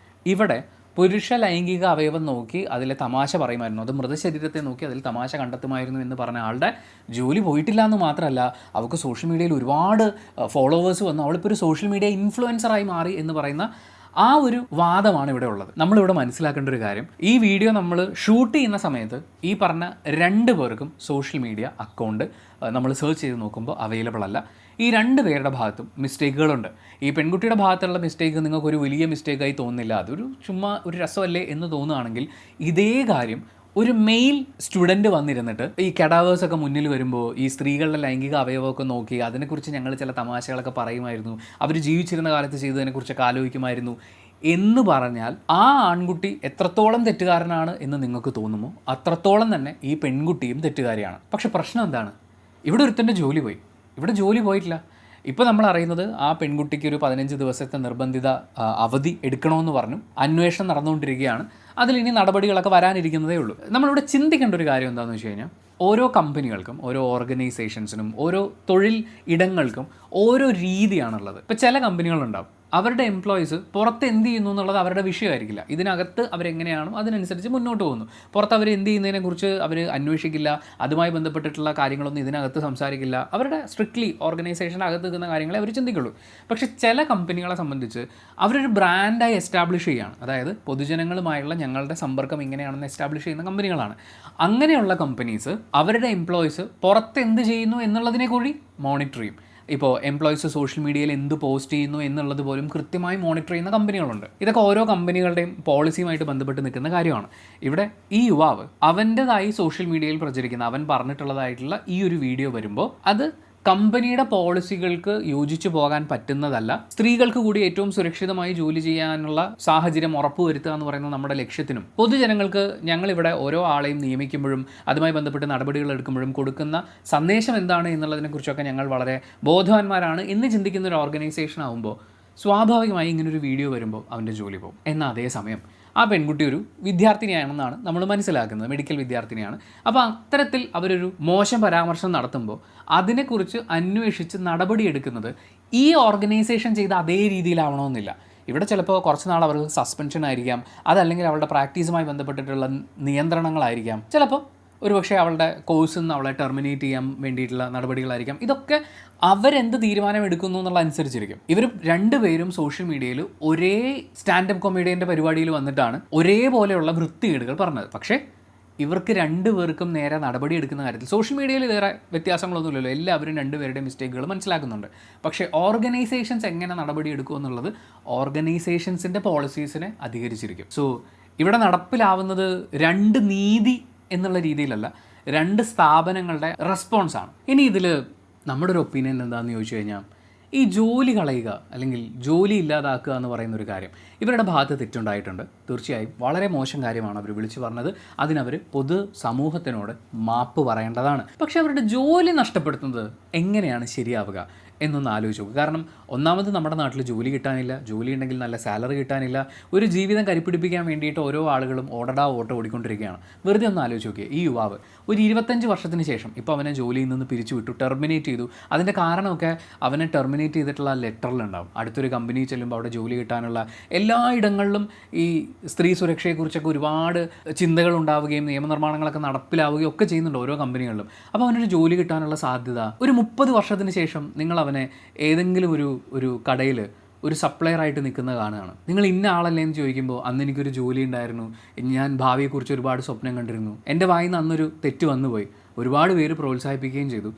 ഇവിടെ പുരുഷ ലൈംഗിക അവയവം നോക്കി അതിലെ തമാശ പറയുമായിരുന്നു, അത് മൃതശരീരത്തെ നോക്കി അതിൽ തമാശ കണ്ടെത്തുമായിരുന്നു എന്ന് പറഞ്ഞ ആളുടെ ജോലി പോയിട്ടില്ല എന്ന് മാത്രമല്ല, അവൾക്ക് സോഷ്യൽ മീഡിയയിൽ ഒരുപാട് ഫോളോവേഴ്സ് വന്നു, അവളിപ്പോൾ ഒരു സോഷ്യൽ മീഡിയ ഇൻഫ്ലുവൻസറായി മാറി എന്ന് പറയുന്ന ആ ഒരു വാദമാണ് ഇവിടെ ഉള്ളത്. നമ്മളിവിടെ മനസ്സിലാക്കേണ്ട ഒരു കാര്യം, ഈ വീഡിയോ നമ്മൾ ഷൂട്ട് ചെയ്യുന്ന സമയത്ത് ഈ പറഞ്ഞ 2 പേർക്കും സോഷ്യൽ മീഡിയ അക്കൗണ്ട് നമ്മൾ സെർച്ച് ചെയ്ത് നോക്കുമ്പോൾ അവൈലബിൾ അല്ല. ഈ 2 പേരുടെ ഭാഗത്തും മിസ്റ്റേക്കുകളുണ്ട്. ഈ പെൺകുട്ടിയുടെ ഭാഗത്തുള്ള മിസ്റ്റേക്ക് നിങ്ങൾക്കൊരു വലിയ മിസ്റ്റേക്കായി തോന്നുന്നില്ല, അതൊരു ചുമ്മാ ഒരു രസമല്ലേ എന്ന് തോന്നുകയാണെങ്കിൽ, ഇതേ കാര്യം ഒരു മെയിൽ സ്റ്റുഡൻറ്റ് വന്നിരുന്നിട്ട് ഈ കെഡാവേഴ്സൊക്കെ മുന്നിൽ വരുമ്പോൾ ഈ സ്ത്രീകളുടെ ലൈംഗിക അവയവമൊക്കെ നോക്കി അതിനെക്കുറിച്ച് ഞങ്ങൾ ചില തമാശകളൊക്കെ പറയുമായിരുന്നു, അവർ ജീവിച്ചിരുന്ന കാലത്ത് ചെയ്തതിനെക്കുറിച്ചൊക്കെ ആലോചിക്കുമായിരുന്നു എന്ന് പറഞ്ഞാൽ ആ ആൺകുട്ടി എത്രത്തോളം തെറ്റുകാരനാണ് എന്ന് നിങ്ങൾക്ക് തോന്നുമോ അത്രത്തോളം തന്നെ ഈ പെൺകുട്ടിയും തെറ്റുകാരിയാണ്. പക്ഷെ പ്രശ്നം എന്താണ്? ഇവിടെ ഒരുത്തൻ്റെ ജോലി പോയി, ഇവിടെ ജോലി പോയിട്ടില്ല. ഇപ്പോൾ നമ്മൾ അറിയുന്നത് ആ പെൺകുട്ടിക്ക് ഒരു 15 ദിവസത്തെ നിർബന്ധിത അവധി എടുക്കണമെന്ന് പറഞ്ഞു. അന്വേഷണം നടന്നുകൊണ്ടിരിക്കുകയാണ്. അതിലിനി നടപടികളൊക്കെ വരാനിരിക്കുന്നതേ ഉള്ളൂ. നമ്മളിവിടെ ചിന്തിക്കേണ്ട ഒരു കാര്യം എന്താണെന്ന് വെച്ച് കഴിഞ്ഞാൽ, ഓരോ കമ്പനികൾക്കും ഓരോ ഓർഗനൈസേഷൻസിനും ഓരോ തൊഴിൽ ഇടങ്ങൾക്കും ഓരോ രീതിയാണുള്ളത്. ഇപ്പോൾ ചില കമ്പനികളുണ്ടാവും അവരുടെ എംപ്ലോയീസ് പുറത്ത് എന്ത് ചെയ്യുന്നു എന്നുള്ളത് അവരുടെ വിഷയമായിരിക്കില്ല. ഇതിനകത്ത് അവരെങ്ങനെയാണോ അതിനനുസരിച്ച് മുന്നോട്ട് പോകുന്നു. പുറത്ത് അവർ എന്ത് ചെയ്യുന്നതിനെക്കുറിച്ച് അവർ അന്വേഷിക്കില്ല, അതുമായി ബന്ധപ്പെട്ടിട്ടുള്ള കാര്യങ്ങളൊന്നും ഇതിനകത്ത് സംസാരിക്കില്ല. അവരുടെ സ്ട്രിക്ട്ലി ഓർഗനൈസേഷനകത്ത് നിൽക്കുന്ന കാര്യങ്ങളെ അവർ ചിന്തിക്കുള്ളൂ. പക്ഷേ ചില കമ്പനികളെ സംബന്ധിച്ച് അവരൊരു ബ്രാൻഡായി എസ്റ്റാബ്ലിഷ് ചെയ്യുകയാണ്. അതായത് പൊതുജനങ്ങളുമായുള്ള ഞങ്ങളുടെ സമ്പർക്കം ഇങ്ങനെയാണെന്ന് എസ്റ്റാബ്ലിഷ് ചെയ്യുന്ന കമ്പനികളാണ്. അങ്ങനെയുള്ള കമ്പനീസ് അവരുടെ എംപ്ലോയീസ് പുറത്ത് എന്ത് ചെയ്യുന്നു എന്നുള്ളതിനെ കൂടി മോണിറ്റർ ചെയ്യും. ഇപ്പോൾ എംപ്ലോയീസ് സോഷ്യൽ മീഡിയയിൽ എന്ത് പോസ്റ്റ് ചെയ്യുന്നു എന്നുള്ളത് പോലും കൃത്യമായി മോണിറ്റർ ചെയ്യുന്ന കമ്പനികളുണ്ട്. ഇതൊക്കെ ഓരോ കമ്പനികളുടെയും പോളിസിയുമായിട്ട് ബന്ധപ്പെട്ട് നിൽക്കുന്ന കാര്യമാണ്. ഇവിടെ ഈ യുവാവ് അവൻ്റെതായി സോഷ്യൽ മീഡിയയിൽ പ്രചരിക്കുന്ന അവൻ പറഞ്ഞിട്ടുള്ളതായിട്ടുള്ള ഈ ഒരു വീഡിയോ വരുമ്പോൾ അത് കമ്പനിയുടെ പോളിസികൾക്ക് യോജിച്ചു പോകാൻ പറ്റുന്നതല്ല. സ്ത്രീകൾക്ക് കൂടി ഏറ്റവും സുരക്ഷിതമായി ജോലി ചെയ്യാനുള്ള സാഹചര്യം ഉറപ്പുവരുത്തുക എന്ന് പറയുന്ന നമ്മുടെ ലക്ഷ്യത്തിനും പൊതുജനങ്ങൾക്ക് ഞങ്ങളിവിടെ ഓരോ ആളെയും നിയമിക്കുമ്പോഴും അതുമായി ബന്ധപ്പെട്ട് നടപടികൾ എടുക്കുമ്പോഴും കൊടുക്കുന്ന സന്ദേശം എന്താണ് എന്നുള്ളതിനെക്കുറിച്ചൊക്കെ ഞങ്ങൾ വളരെ ബോധവാന്മാരാണ് എന്ന് ചിന്തിക്കുന്ന ഒരു ഓർഗനൈസേഷൻ ആകുമ്പോൾ സ്വാഭാവികമായി ഇങ്ങനൊരു വീഡിയോ വരുമ്പോൾ അവൻ്റെ ജോലി പോകും. എന്നാൽ അതേസമയം ആ പെൺകുട്ടി ഒരു വിദ്യാർത്ഥിനിയാണെന്നാണ് നമ്മൾ മനസ്സിലാക്കുന്നത്, മെഡിക്കൽ വിദ്യാർത്ഥിനിയാണ്. അപ്പോൾ അത്തരത്തിൽ അവരൊരു മോശം പരാമർശം നടത്തുമ്പോൾ അതിനെക്കുറിച്ച് അന്വേഷിച്ച് നടപടിയെടുക്കുന്നത് ഈ ഓർഗനൈസേഷൻ ചെയ്ത അതേ രീതിയിലാവണമെന്നില്ല. ഇവിടെ ചിലപ്പോൾ കുറച്ച് നാൾ അവർക്ക് സസ്പെൻഷൻ ആയിരിക്കാം, അതല്ലെങ്കിൽ അവളുടെ പ്രാക്ടീസുമായി ബന്ധപ്പെട്ടിട്ടുള്ള നിയന്ത്രണങ്ങളായിരിക്കാം, ചിലപ്പോൾ ഒരുപക്ഷെ അവളുടെ കോഴ്സിൽ നിന്ന് അവളെ ടെർമിനേറ്റ് ചെയ്യാൻ വേണ്ടിയിട്ടുള്ള നടപടികളായിരിക്കാം. ഇതൊക്കെ അവരെന്ത് തീരുമാനം എടുക്കുന്നു എന്നുള്ള അനുസരിച്ചിരിക്കും. ഇവർ രണ്ടുപേരും സോഷ്യൽ മീഡിയയിൽ ഒരേ സ്റ്റാൻഡപ്പ് കൊമേഡിയൻ്റെ പരിപാടിയിൽ വന്നിട്ടാണ് ഒരേപോലെയുള്ള വൃത്തികേടുകൾ പറഞ്ഞത്. പക്ഷേ ഇവർക്ക് രണ്ടുപേർക്കും നേരെ നടപടി എടുക്കുന്ന കാര്യത്തിൽ സോഷ്യൽ മീഡിയയിൽ വേറെ വ്യത്യാസങ്ങളൊന്നുമില്ലല്ലോ. എല്ലാവരും രണ്ടുപേരുടെ മിസ്റ്റേക്കുകൾ മനസ്സിലാക്കുന്നുണ്ട്. പക്ഷേ ഓർഗനൈസേഷൻസ് എങ്ങനെ നടപടി എടുക്കും എന്നുള്ളത് ഓർഗനൈസേഷൻസിൻ്റെ പോളിസീസിനെ അധികരിച്ചിരിക്കും. സോ ഇവിടെ നടപ്പിലാവുന്നത് രണ്ട് നീതി എന്നുള്ള രീതിയിലല്ല, രണ്ട് സ്ഥാപനങ്ങളുടെ റെസ്പോൺസാണ്. ഇനി ഇതിൽ നമ്മുടെ ഒരു ഒപ്പീനിയൻ എന്താണെന്ന് ചോദിച്ചു കഴിഞ്ഞാൽ, ഈ ജോലി കളയുക അല്ലെങ്കിൽ ജോലി ഇല്ലാതാക്കുക എന്ന് പറയുന്നൊരു കാര്യം ഇവരുടെ ഭാഗത്ത് തെറ്റുണ്ടായിട്ടുണ്ട്. തീർച്ചയായും വളരെ മോശം കാര്യമാണ് അവർ വിളിച്ചു പറഞ്ഞത്. അതിനവർ പൊതു സമൂഹത്തിനോട് മാപ്പ് പറയേണ്ടതാണ്. പക്ഷേ അവരുടെ ജോലി നഷ്ടപ്പെടുത്തുന്നത് എങ്ങനെയാണ് ശരിയാവുക എന്നൊന്ന് ആലോചിച്ച് നോക്കുക. കാരണം ഒന്നാമത് നമ്മുടെ നാട്ടിൽ ജോലി കിട്ടാനില്ല, ജോലി ഉണ്ടെങ്കിൽ നല്ല സാലറി കിട്ടാനില്ല. ഒരു ജീവിതം കരിപ്പിടിപ്പിക്കാൻ വേണ്ടിയിട്ട് ഓരോ ആളുകളും ഓട്ടോ ഓടിക്കൊണ്ടിരിക്കുകയാണ്. വെറുതെ ഒന്ന് ആലോചിച്ച് നോക്കിയേ, ഈ യുവാവ് ഒരു 25 വർഷത്തിന് ശേഷം ഇപ്പോൾ അവനെ ജോലിയിൽ നിന്ന് പിരിച്ചു വിട്ടു, ടെർമിനേറ്റ് ചെയ്തു. അതിൻ്റെ കാരണമൊക്കെ അവനെ ടെർമിനേറ്റ് ചെയ്തിട്ടുള്ള ലെറ്ററിലുണ്ടാവും. അടുത്തൊരു കമ്പനി ചെല്ലുമ്പോൾ അവിടെ ജോലി കിട്ടാനുള്ള എല്ലാ ഇടങ്ങളിലും ഈ സ്ത്രീ സുരക്ഷയെക്കുറിച്ചൊക്കെ ഒരുപാട് ചിന്തകൾ ഉണ്ടാവുകയും നിയമനിർമ്മാണങ്ങളൊക്കെ നടപ്പിലാവുകയും ഒക്കെ ചെയ്യുന്നുണ്ട് ഓരോ കമ്പനികളിലും. അപ്പോൾ അവനൊരു ജോലി കിട്ടാനുള്ള സാധ്യത ഒരു 30 വർഷത്തിന് ശേഷം നിങ്ങൾ അവനെ ഏതെങ്കിലും ഒരു കടയിൽ ഒരു സപ്ലയറായിട്ട് നിൽക്കുന്നത് കാണുകയാണ്. നിങ്ങൾ ഇന്ന ആളല്ലേ എന്ന് ചോദിക്കുമ്പോൾ അന്ന് എനിക്കൊരു ജോലി ഉണ്ടായിരുന്നു, ഞാൻ ഭാവിയെക്കുറിച്ച് ഒരുപാട് സ്വപ്നം കണ്ടിരുന്നു, എൻ്റെ വായിൽ നിന്ന് അന്നൊരു തെറ്റ് വന്നുപോയി, ഒരുപാട് പേര് പ്രോത്സാഹിപ്പിക്കുകയും ചെയ്തു,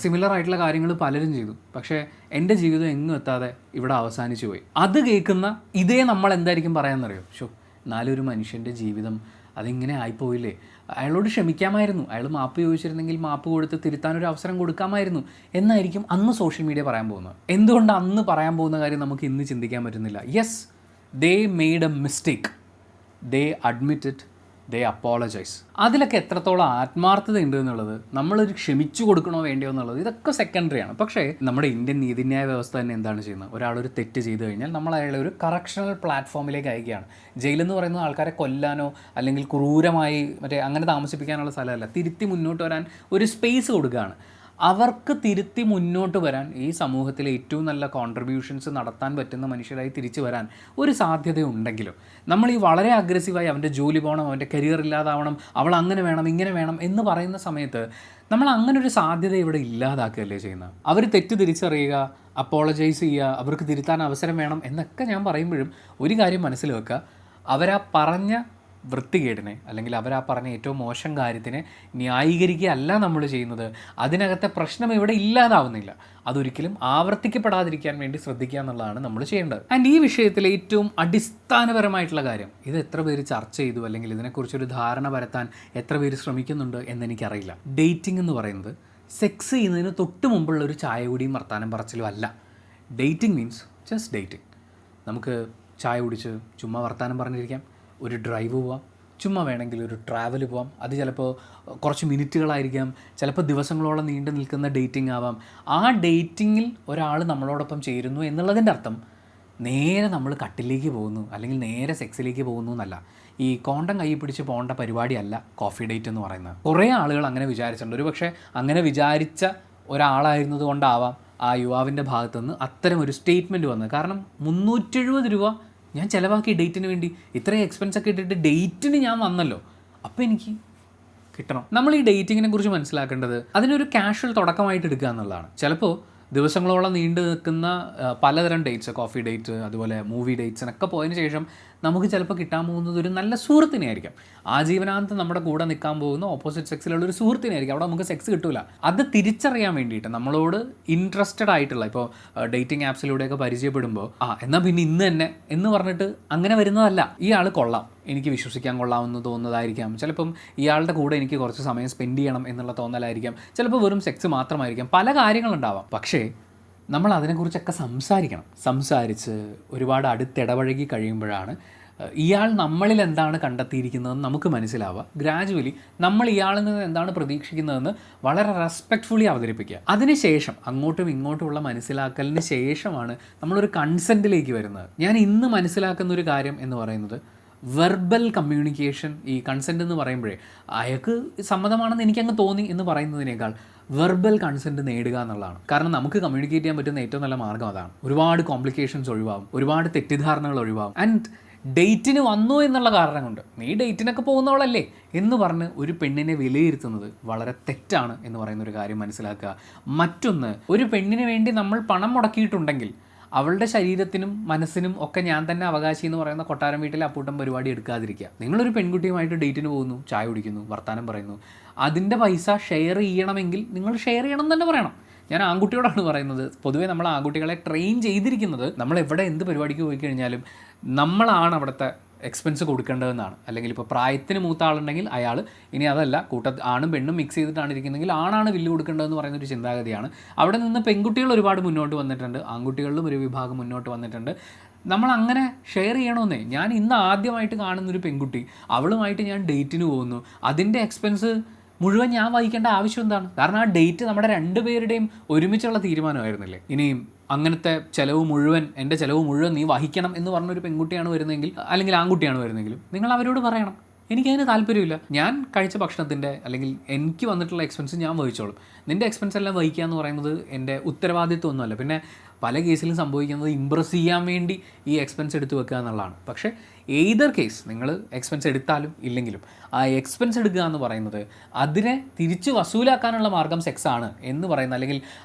സിമിലർ ആയിട്ടുള്ള കാര്യങ്ങൾ പലരും ചെയ്തു, പക്ഷേ എൻ്റെ ജീവിതം എങ്ങും എത്താതെ ഇവിടെ അവസാനിച്ചു പോയി. അത് കേൾക്കുന്ന ഇതേ നമ്മൾ എന്തായിരിക്കും പറയാമെന്നറിയോ? എന്നാലും ഒരു മനുഷ്യൻ്റെ ജീവിതം അതിങ്ങനെ ആയിപ്പോയില്ലേ, അയാളോട് ക്ഷമിക്കാമായിരുന്നു, അയാൾ മാപ്പ് ചോദിച്ചിരുന്നെങ്കിൽ മാപ്പ് കൊടുത്ത് തിരുത്താനൊരു അവസരം കൊടുക്കാമായിരുന്നു എന്നായിരിക്കും അന്ന് സോഷ്യൽ മീഡിയ പറയാൻ പോകുന്നത്. എന്തുകൊണ്ട് അന്ന് പറയാൻ പോകുന്ന കാര്യം നമുക്ക് ഇന്ന് ചിന്തിക്കാൻ പറ്റുന്നില്ല? Yes, they made A mistake, they admit it, they apologise. അതിലൊക്കെ എത്രത്തോളം ആത്മാർത്ഥത ഉണ്ട് എന്നുള്ളത്, നമ്മളൊരു ക്ഷമിച്ചു കൊടുക്കണോ വേണ്ടിയോ എന്നുള്ളത് ഇതൊക്കെ സെക്കൻഡറിയാണ്. പക്ഷേ നമ്മുടെ ഇന്ത്യൻ നീതിന്യായ വ്യവസ്ഥ തന്നെ എന്താണ് ചെയ്യുന്നത്? ഒരാളൊരു തെറ്റ് ചെയ്തു കഴിഞ്ഞാൽ നമ്മൾ അയാളെ ഒരു കറക്ഷണൽ പ്ലാറ്റ്ഫോമിലേക്ക് അയക്കുകയാണ്. ജയിലെന്ന് പറയുന്നത് ആൾക്കാരെ കൊല്ലാനോ അല്ലെങ്കിൽ ക്രൂരമായി അങ്ങനെ താമസിപ്പിക്കാനുള്ള സ്ഥലമല്ല, തിരുത്തി മുന്നോട്ട് വരാൻ ഒരു സ്പേസ് കൊടുക്കുകയാണ്. അവർക്ക് തിരുത്തി മുന്നോട്ട് വരാൻ, ഈ സമൂഹത്തിലെ ഏറ്റവും നല്ല കോൺട്രിബ്യൂഷൻസ് നടത്താൻ പറ്റുന്ന മനുഷ്യരായി തിരിച്ചു വരാൻ ഒരു സാധ്യതയുണ്ടെങ്കിലും നമ്മൾ ഈ വളരെ അഗ്രസീവായി അവൻ്റെ ജോലി പോകണം, അവൻ്റെ കരിയർ ഇല്ലാതാവണം, അവൾ അങ്ങനെ വേണം ഇങ്ങനെ വേണം എന്ന് പറയുന്ന സമയത്ത് നമ്മൾ അങ്ങനെ ഒരു സാധ്യത ഇവിടെ ഇല്ലാതാക്കുകയല്ലേ ചെയ്യുന്നത്. അവർ തെറ്റ് തിരിച്ചറിയുക, അപ്പോളജൈസ് ചെയ്യുക, അവർക്ക് തിരുത്താൻ അവസരം വേണം എന്നൊക്കെ ഞാൻ പറയുമ്പോഴും ഒരു കാര്യം മനസ്സിൽ വെക്കുക, അവരാ പറഞ്ഞ വൃത്തികേടിനെ അല്ലെങ്കിൽ അവരാ പറഞ്ഞ ഏറ്റവും മോശം കാര്യത്തിനെ ന്യായീകരിക്കുകയല്ല നമ്മൾ ചെയ്യുന്നത്. അതിനകത്തെ പ്രശ്നം ഇവിടെ ഇല്ലാതാവുന്നില്ല. അതൊരിക്കലും ആവർത്തിക്കപ്പെടാതിരിക്കാൻ വേണ്ടി ശ്രദ്ധിക്കുക എന്നുള്ളതാണ് നമ്മൾ ചെയ്യേണ്ടത്. ആൻഡ് ഈ വിഷയത്തിലെ ഏറ്റവും അടിസ്ഥാനപരമായിട്ടുള്ള കാര്യം, ഇത് എത്ര പേര് ചർച്ച ചെയ്തു അല്ലെങ്കിൽ ഇതിനെക്കുറിച്ചൊരു ധാരണ പരത്താൻ എത്ര പേര് ശ്രമിക്കുന്നുണ്ട് എന്നെനിക്കറിയില്ല. ഡേറ്റിംഗ് എന്ന് പറയുന്നത് സെക്സ് ചെയ്യുന്നതിന് തൊട്ട് മുമ്പുള്ള ഒരു ചായ കൂടിയും വർത്താനം പറച്ചിലും അല്ല. Dating means just dating. നമുക്ക് ചായ കുടിച്ച് ചുമ്മാ വർത്താനം പറഞ്ഞിരിക്കാം, ഒരു ഡ്രൈവ് പോവാം, ചുമ്മാ വേണമെങ്കിൽ ഒരു ട്രാവൽ പോവാം. അത് ചിലപ്പോൾ കുറച്ച് മിനിറ്റുകളായിരിക്കാം, ചിലപ്പോൾ ദിവസങ്ങളോളം നീണ്ടു നിൽക്കുന്ന ഡേറ്റിംഗ് ആവാം. ആ ഡേറ്റിങ്ങിൽ ഒരാൾ നമ്മളോടൊപ്പം ചേരുന്നു എന്നുള്ളതിൻ്റെ അർത്ഥം നേരെ നമ്മൾ കട്ടിലേക്ക് പോകുന്നു അല്ലെങ്കിൽ നേരെ സെക്സിലേക്ക് പോകുന്നു എന്നല്ല. ഈ കോണ്ടം കൈ പിടിച്ച് പോകേണ്ട പരിപാടിയല്ല കോഫി ഡേറ്റ് എന്ന് പറയുന്നത്. കുറേ ആളുകൾ അങ്ങനെ വിചാരിച്ചിട്ടുണ്ട്. ഒരു പക്ഷേ അങ്ങനെ വിചാരിച്ച ഒരാളായിരുന്നത് കൊണ്ടാവാം ആ യുവാവിൻ്റെ ഭാഗത്തുനിന്ന് അത്തരം ഒരു സ്റ്റേറ്റ്മെൻറ്റ് വന്നത്. കാരണം 370 രൂപ ഞാൻ ചിലവാക്കി ഡേറ്റിന് വേണ്ടി, ഇത്രയും എക്സ്പെൻസൊക്കെ ഇട്ടിട്ട് ഡേറ്റിന് ഞാൻ വന്നല്ലോ, അപ്പോൾ എനിക്ക് കിട്ടണം. നമ്മൾ ഈ ഡേറ്റിങ്ങിനെ കുറിച്ച് മനസ്സിലാക്കേണ്ടത് അതിനൊരു കാഷ്വൽ തുടക്കമായിട്ട് എടുക്കുക എന്നുള്ളതാണ്. ചിലപ്പോൾ ദിവസങ്ങളോളം നീണ്ടു നിൽക്കുന്ന പലതരം ഡേറ്റ്സ്, കോഫി ഡേറ്റ്, അതുപോലെ മൂവി ഡേറ്റ്സിനൊക്കെ പോയതിന് ശേഷം നമുക്ക് ചിലപ്പോൾ കിട്ടാൻ പോകുന്നത് ഒരു നല്ല സുഹൃത്തിനെ ആയിരിക്കും. ആജീവനാന്തം നമ്മുടെ കൂടെ നിൽക്കാൻ പോകുന്ന ഓപ്പോസിറ്റ് സെക്സിലുള്ള ഒരു സുഹൃത്തിനെ ആയിരിക്കും. അവിടെ നമുക്ക് സെക്സ് കിട്ടില്ല. അത് തിരിച്ചറിയാൻ വേണ്ടിയിട്ട് നമ്മളോട് ഇൻട്രസ്റ്റഡ് ആയിട്ടുള്ള, ഇപ്പോൾ ഡേറ്റിംഗ് ആപ്സിലൂടെയൊക്കെ പരിചയപ്പെടുമ്പോൾ എന്നാൽ പിന്നെ ഇന്ന് തന്നെ എന്ന് പറഞ്ഞിട്ട് അങ്ങനെ വരുന്നതല്ല. ഈ ആൾ കൊള്ളാം, എനിക്ക് വിശ്വസിക്കാൻ കൊള്ളാമെന്ന് തോന്നുന്നതായിരിക്കാം. ചിലപ്പം ഇയാളുടെ കൂടെ എനിക്ക് കുറച്ച് സമയം സ്പെൻഡ് ചെയ്യണം എന്നുള്ള തോന്നലായിരിക്കാം. ചിലപ്പോൾ വെറും സെക്സ് മാത്രമായിരിക്കാം. പല കാര്യങ്ങളുണ്ടാവാം. പക്ഷേ നമ്മൾ അതിനെക്കുറിച്ചൊക്കെ സംസാരിച്ച് ഒരുപാട് അടുത്തിടപഴകി കഴിയുമ്പോഴാണ് ഇയാൾ നമ്മളിൽ എന്താണ് കണ്ടെത്തിയിരിക്കുന്നതെന്ന് നമുക്ക് മനസ്സിലാവുക. ഗ്രാജുവലി നമ്മൾ ഇയാളിൽ നിന്ന് എന്താണ് പ്രതീക്ഷിക്കുന്നതെന്ന് വളരെ റെസ്പെക്റ്റ്ഫുള്ളി അവതരിപ്പിക്കുക. അതിനുശേഷം അങ്ങോട്ടും ഇങ്ങോട്ടുമുള്ള മനസ്സിലാക്കലിന് ശേഷമാണ് നമ്മളൊരു കൺസെൻറ്റിലേക്ക് വരുന്നത്. ഞാൻ ഇന്ന് മനസ്സിലാക്കുന്ന ഒരു കാര്യം എന്ന് പറയുന്നത്, വെർബൽ കമ്മ്യൂണിക്കേഷൻ, ഈ കൺസെൻറ്റ് എന്ന് പറയുമ്പോഴേ അയാൾക്ക് സമ്മതമാണെന്ന് എനിക്കങ്ങ് തോന്നി എന്ന് പറയുന്നതിനേക്കാൾ വെർബൽ കൺസെൻറ്റ് നേടുക എന്നുള്ളതാണ്. കാരണം നമുക്ക് കമ്മ്യൂണിക്കേറ്റ് ചെയ്യാൻ പറ്റുന്ന ഏറ്റവും നല്ല മാർഗ്ഗം അതാണ്. ഒരുപാട് കോംപ്ലിക്കേഷൻസ് ഒഴിവാകും, ഒരുപാട് തെറ്റിദ്ധാരണകൾ ഒഴിവാകും. ആൻഡ് ഡേറ്റിന് വന്നു എന്നുള്ള കാരണം കൊണ്ട് നീ ഡേറ്റിനൊക്കെ പോകുന്നവളല്ലേ എന്ന് പറഞ്ഞ് ഒരു പെണ്ണിനെ വിലയിരുത്തുന്നത് വളരെ തെറ്റാണ് എന്ന് പറയുന്ന ഒരു കാര്യം മനസ്സിലാക്കുക. മറ്റൊന്ന്, ഒരു പെണ്ണിന് വേണ്ടി നമ്മൾ പണം മുടക്കിയിട്ടുണ്ടെങ്കിൽ അവളുടെ ശരീരത്തിനും മനസ്സിനും ഒക്കെ ഞാൻ തന്നെ അവകാശി എന്ന് പറയുന്ന കൊട്ടാരം വീട്ടിലെ അപ്പൂട്ടം പരിപാടി എടുക്കാതിരിക്കുക. നിങ്ങളൊരു പെൺകുട്ടിയുമായിട്ട് ഡേറ്റിന് പോകുന്നു, ചായ കുടിക്കുന്നു, വർത്തമാനം പറയുന്നു, അതിൻ്റെ പൈസ ഷെയർ ചെയ്യണമെങ്കിൽ നിങ്ങൾ ഷെയർ ചെയ്യണം എന്ന് തന്നെ പറയണം. ഞാൻ ആൺകുട്ടിയോടാണ് പറയുന്നത്. പൊതുവേ നമ്മൾ ആൺകുട്ടികളെ ട്രെയിൻ ചെയ്തിരിക്കുന്നത്, നമ്മൾ എവിടെ എന്ത് പരിപാടിക്ക് പോയി കഴിഞ്ഞാലും നമ്മളാണ് അവിടുത്തെ എക്സ്പെൻസ് കൊടുക്കേണ്ടതെന്നാണ്. അല്ലെങ്കിൽ ഇപ്പോൾ പ്രായത്തിന് മൂത്ത ആളുണ്ടെങ്കിൽ അയാൾ, ഇനി അതല്ല ആണും പെണ്ണും മിക്സ് ചെയ്തിട്ടാണ് ഇരിക്കുന്നതെങ്കിൽ ആണാണ് ബില്ല് കൊടുക്കേണ്ടതെന്ന് പറയുന്നൊരു ചിന്താഗതിയാണ്. അവിടെ നിന്ന് പെൺകുട്ടികൾ ഒരുപാട് മുന്നോട്ട് വന്നിട്ടുണ്ട്, ആൺകുട്ടികളിലും ഒരു വിഭാഗം മുന്നോട്ട് വന്നിട്ടുണ്ട്. നമ്മൾ അങ്ങനെ ഷെയർ ചെയ്യണമെന്നേ. ഞാൻ ഇന്ന് ആദ്യമായിട്ട് കാണുന്നൊരു പെൺകുട്ടി, അവളുമായിട്ട് ഞാൻ ഡേറ്റിന് പോകുന്നു, അതിൻ്റെ എക്സ്പെൻസ് മുഴുവൻ ഞാൻ വഹിക്കേണ്ട ആവശ്യം എന്താണ്? കാരണം ആ ഡേറ്റ് നമ്മുടെ രണ്ടുപേരുടെയും ഒരുമിച്ചുള്ള തീരുമാനമായിരുന്നില്ലേ. ഇനിയും അങ്ങനത്തെ എൻ്റെ ചിലവ് മുഴുവൻ നീ വഹിക്കണം എന്ന് പറഞ്ഞൊരു പെൺകുട്ടിയാണ് വരുന്നതെങ്കിൽ, അല്ലെങ്കിൽ ആൺകുട്ടിയാണ് വരുന്നതെങ്കിലും, നിങ്ങൾ അവരോട് പറയണം, എനിക്കതിന് താല്പര്യമില്ല. ഞാൻ കഴിച്ച ഭക്ഷണത്തിൻ്റെ അല്ലെങ്കിൽ എനിക്ക് വന്നിട്ടുള്ള എക്സ്പെൻസ് ഞാൻ വഹിച്ചോളും. നിൻ്റെ എക്സ്പെൻസ് എല്ലാം വഹിക്കുക എന്ന് പറയുന്നത് എൻ്റെ ഉത്തരവാദിത്വമൊന്നുമല്ല. പിന്നെ പല കേസിലും സംഭവിക്കുന്നത് ഇമ്പ്രസ് ചെയ്യാൻ വേണ്ടി ഈ എക്സ്പെൻസ് എടുത്ത് വെക്കുക എന്നുള്ളതാണ്. പക്ഷേ ഏതർ കേസ് നിങ്ങൾ എക്സ്പെൻസ് എടുത്താലും ഇല്ലെങ്കിലും ആ എക്സ്പെൻസ് എടുക്കുക എന്ന് പറയുന്നത് അതിനെ തിരിച്ച് വസൂലാക്കാനുള്ള മാർഗ്ഗം സെക്സാണ് എന്ന് പറയുന്ന, അല്ലെങ്കിൽ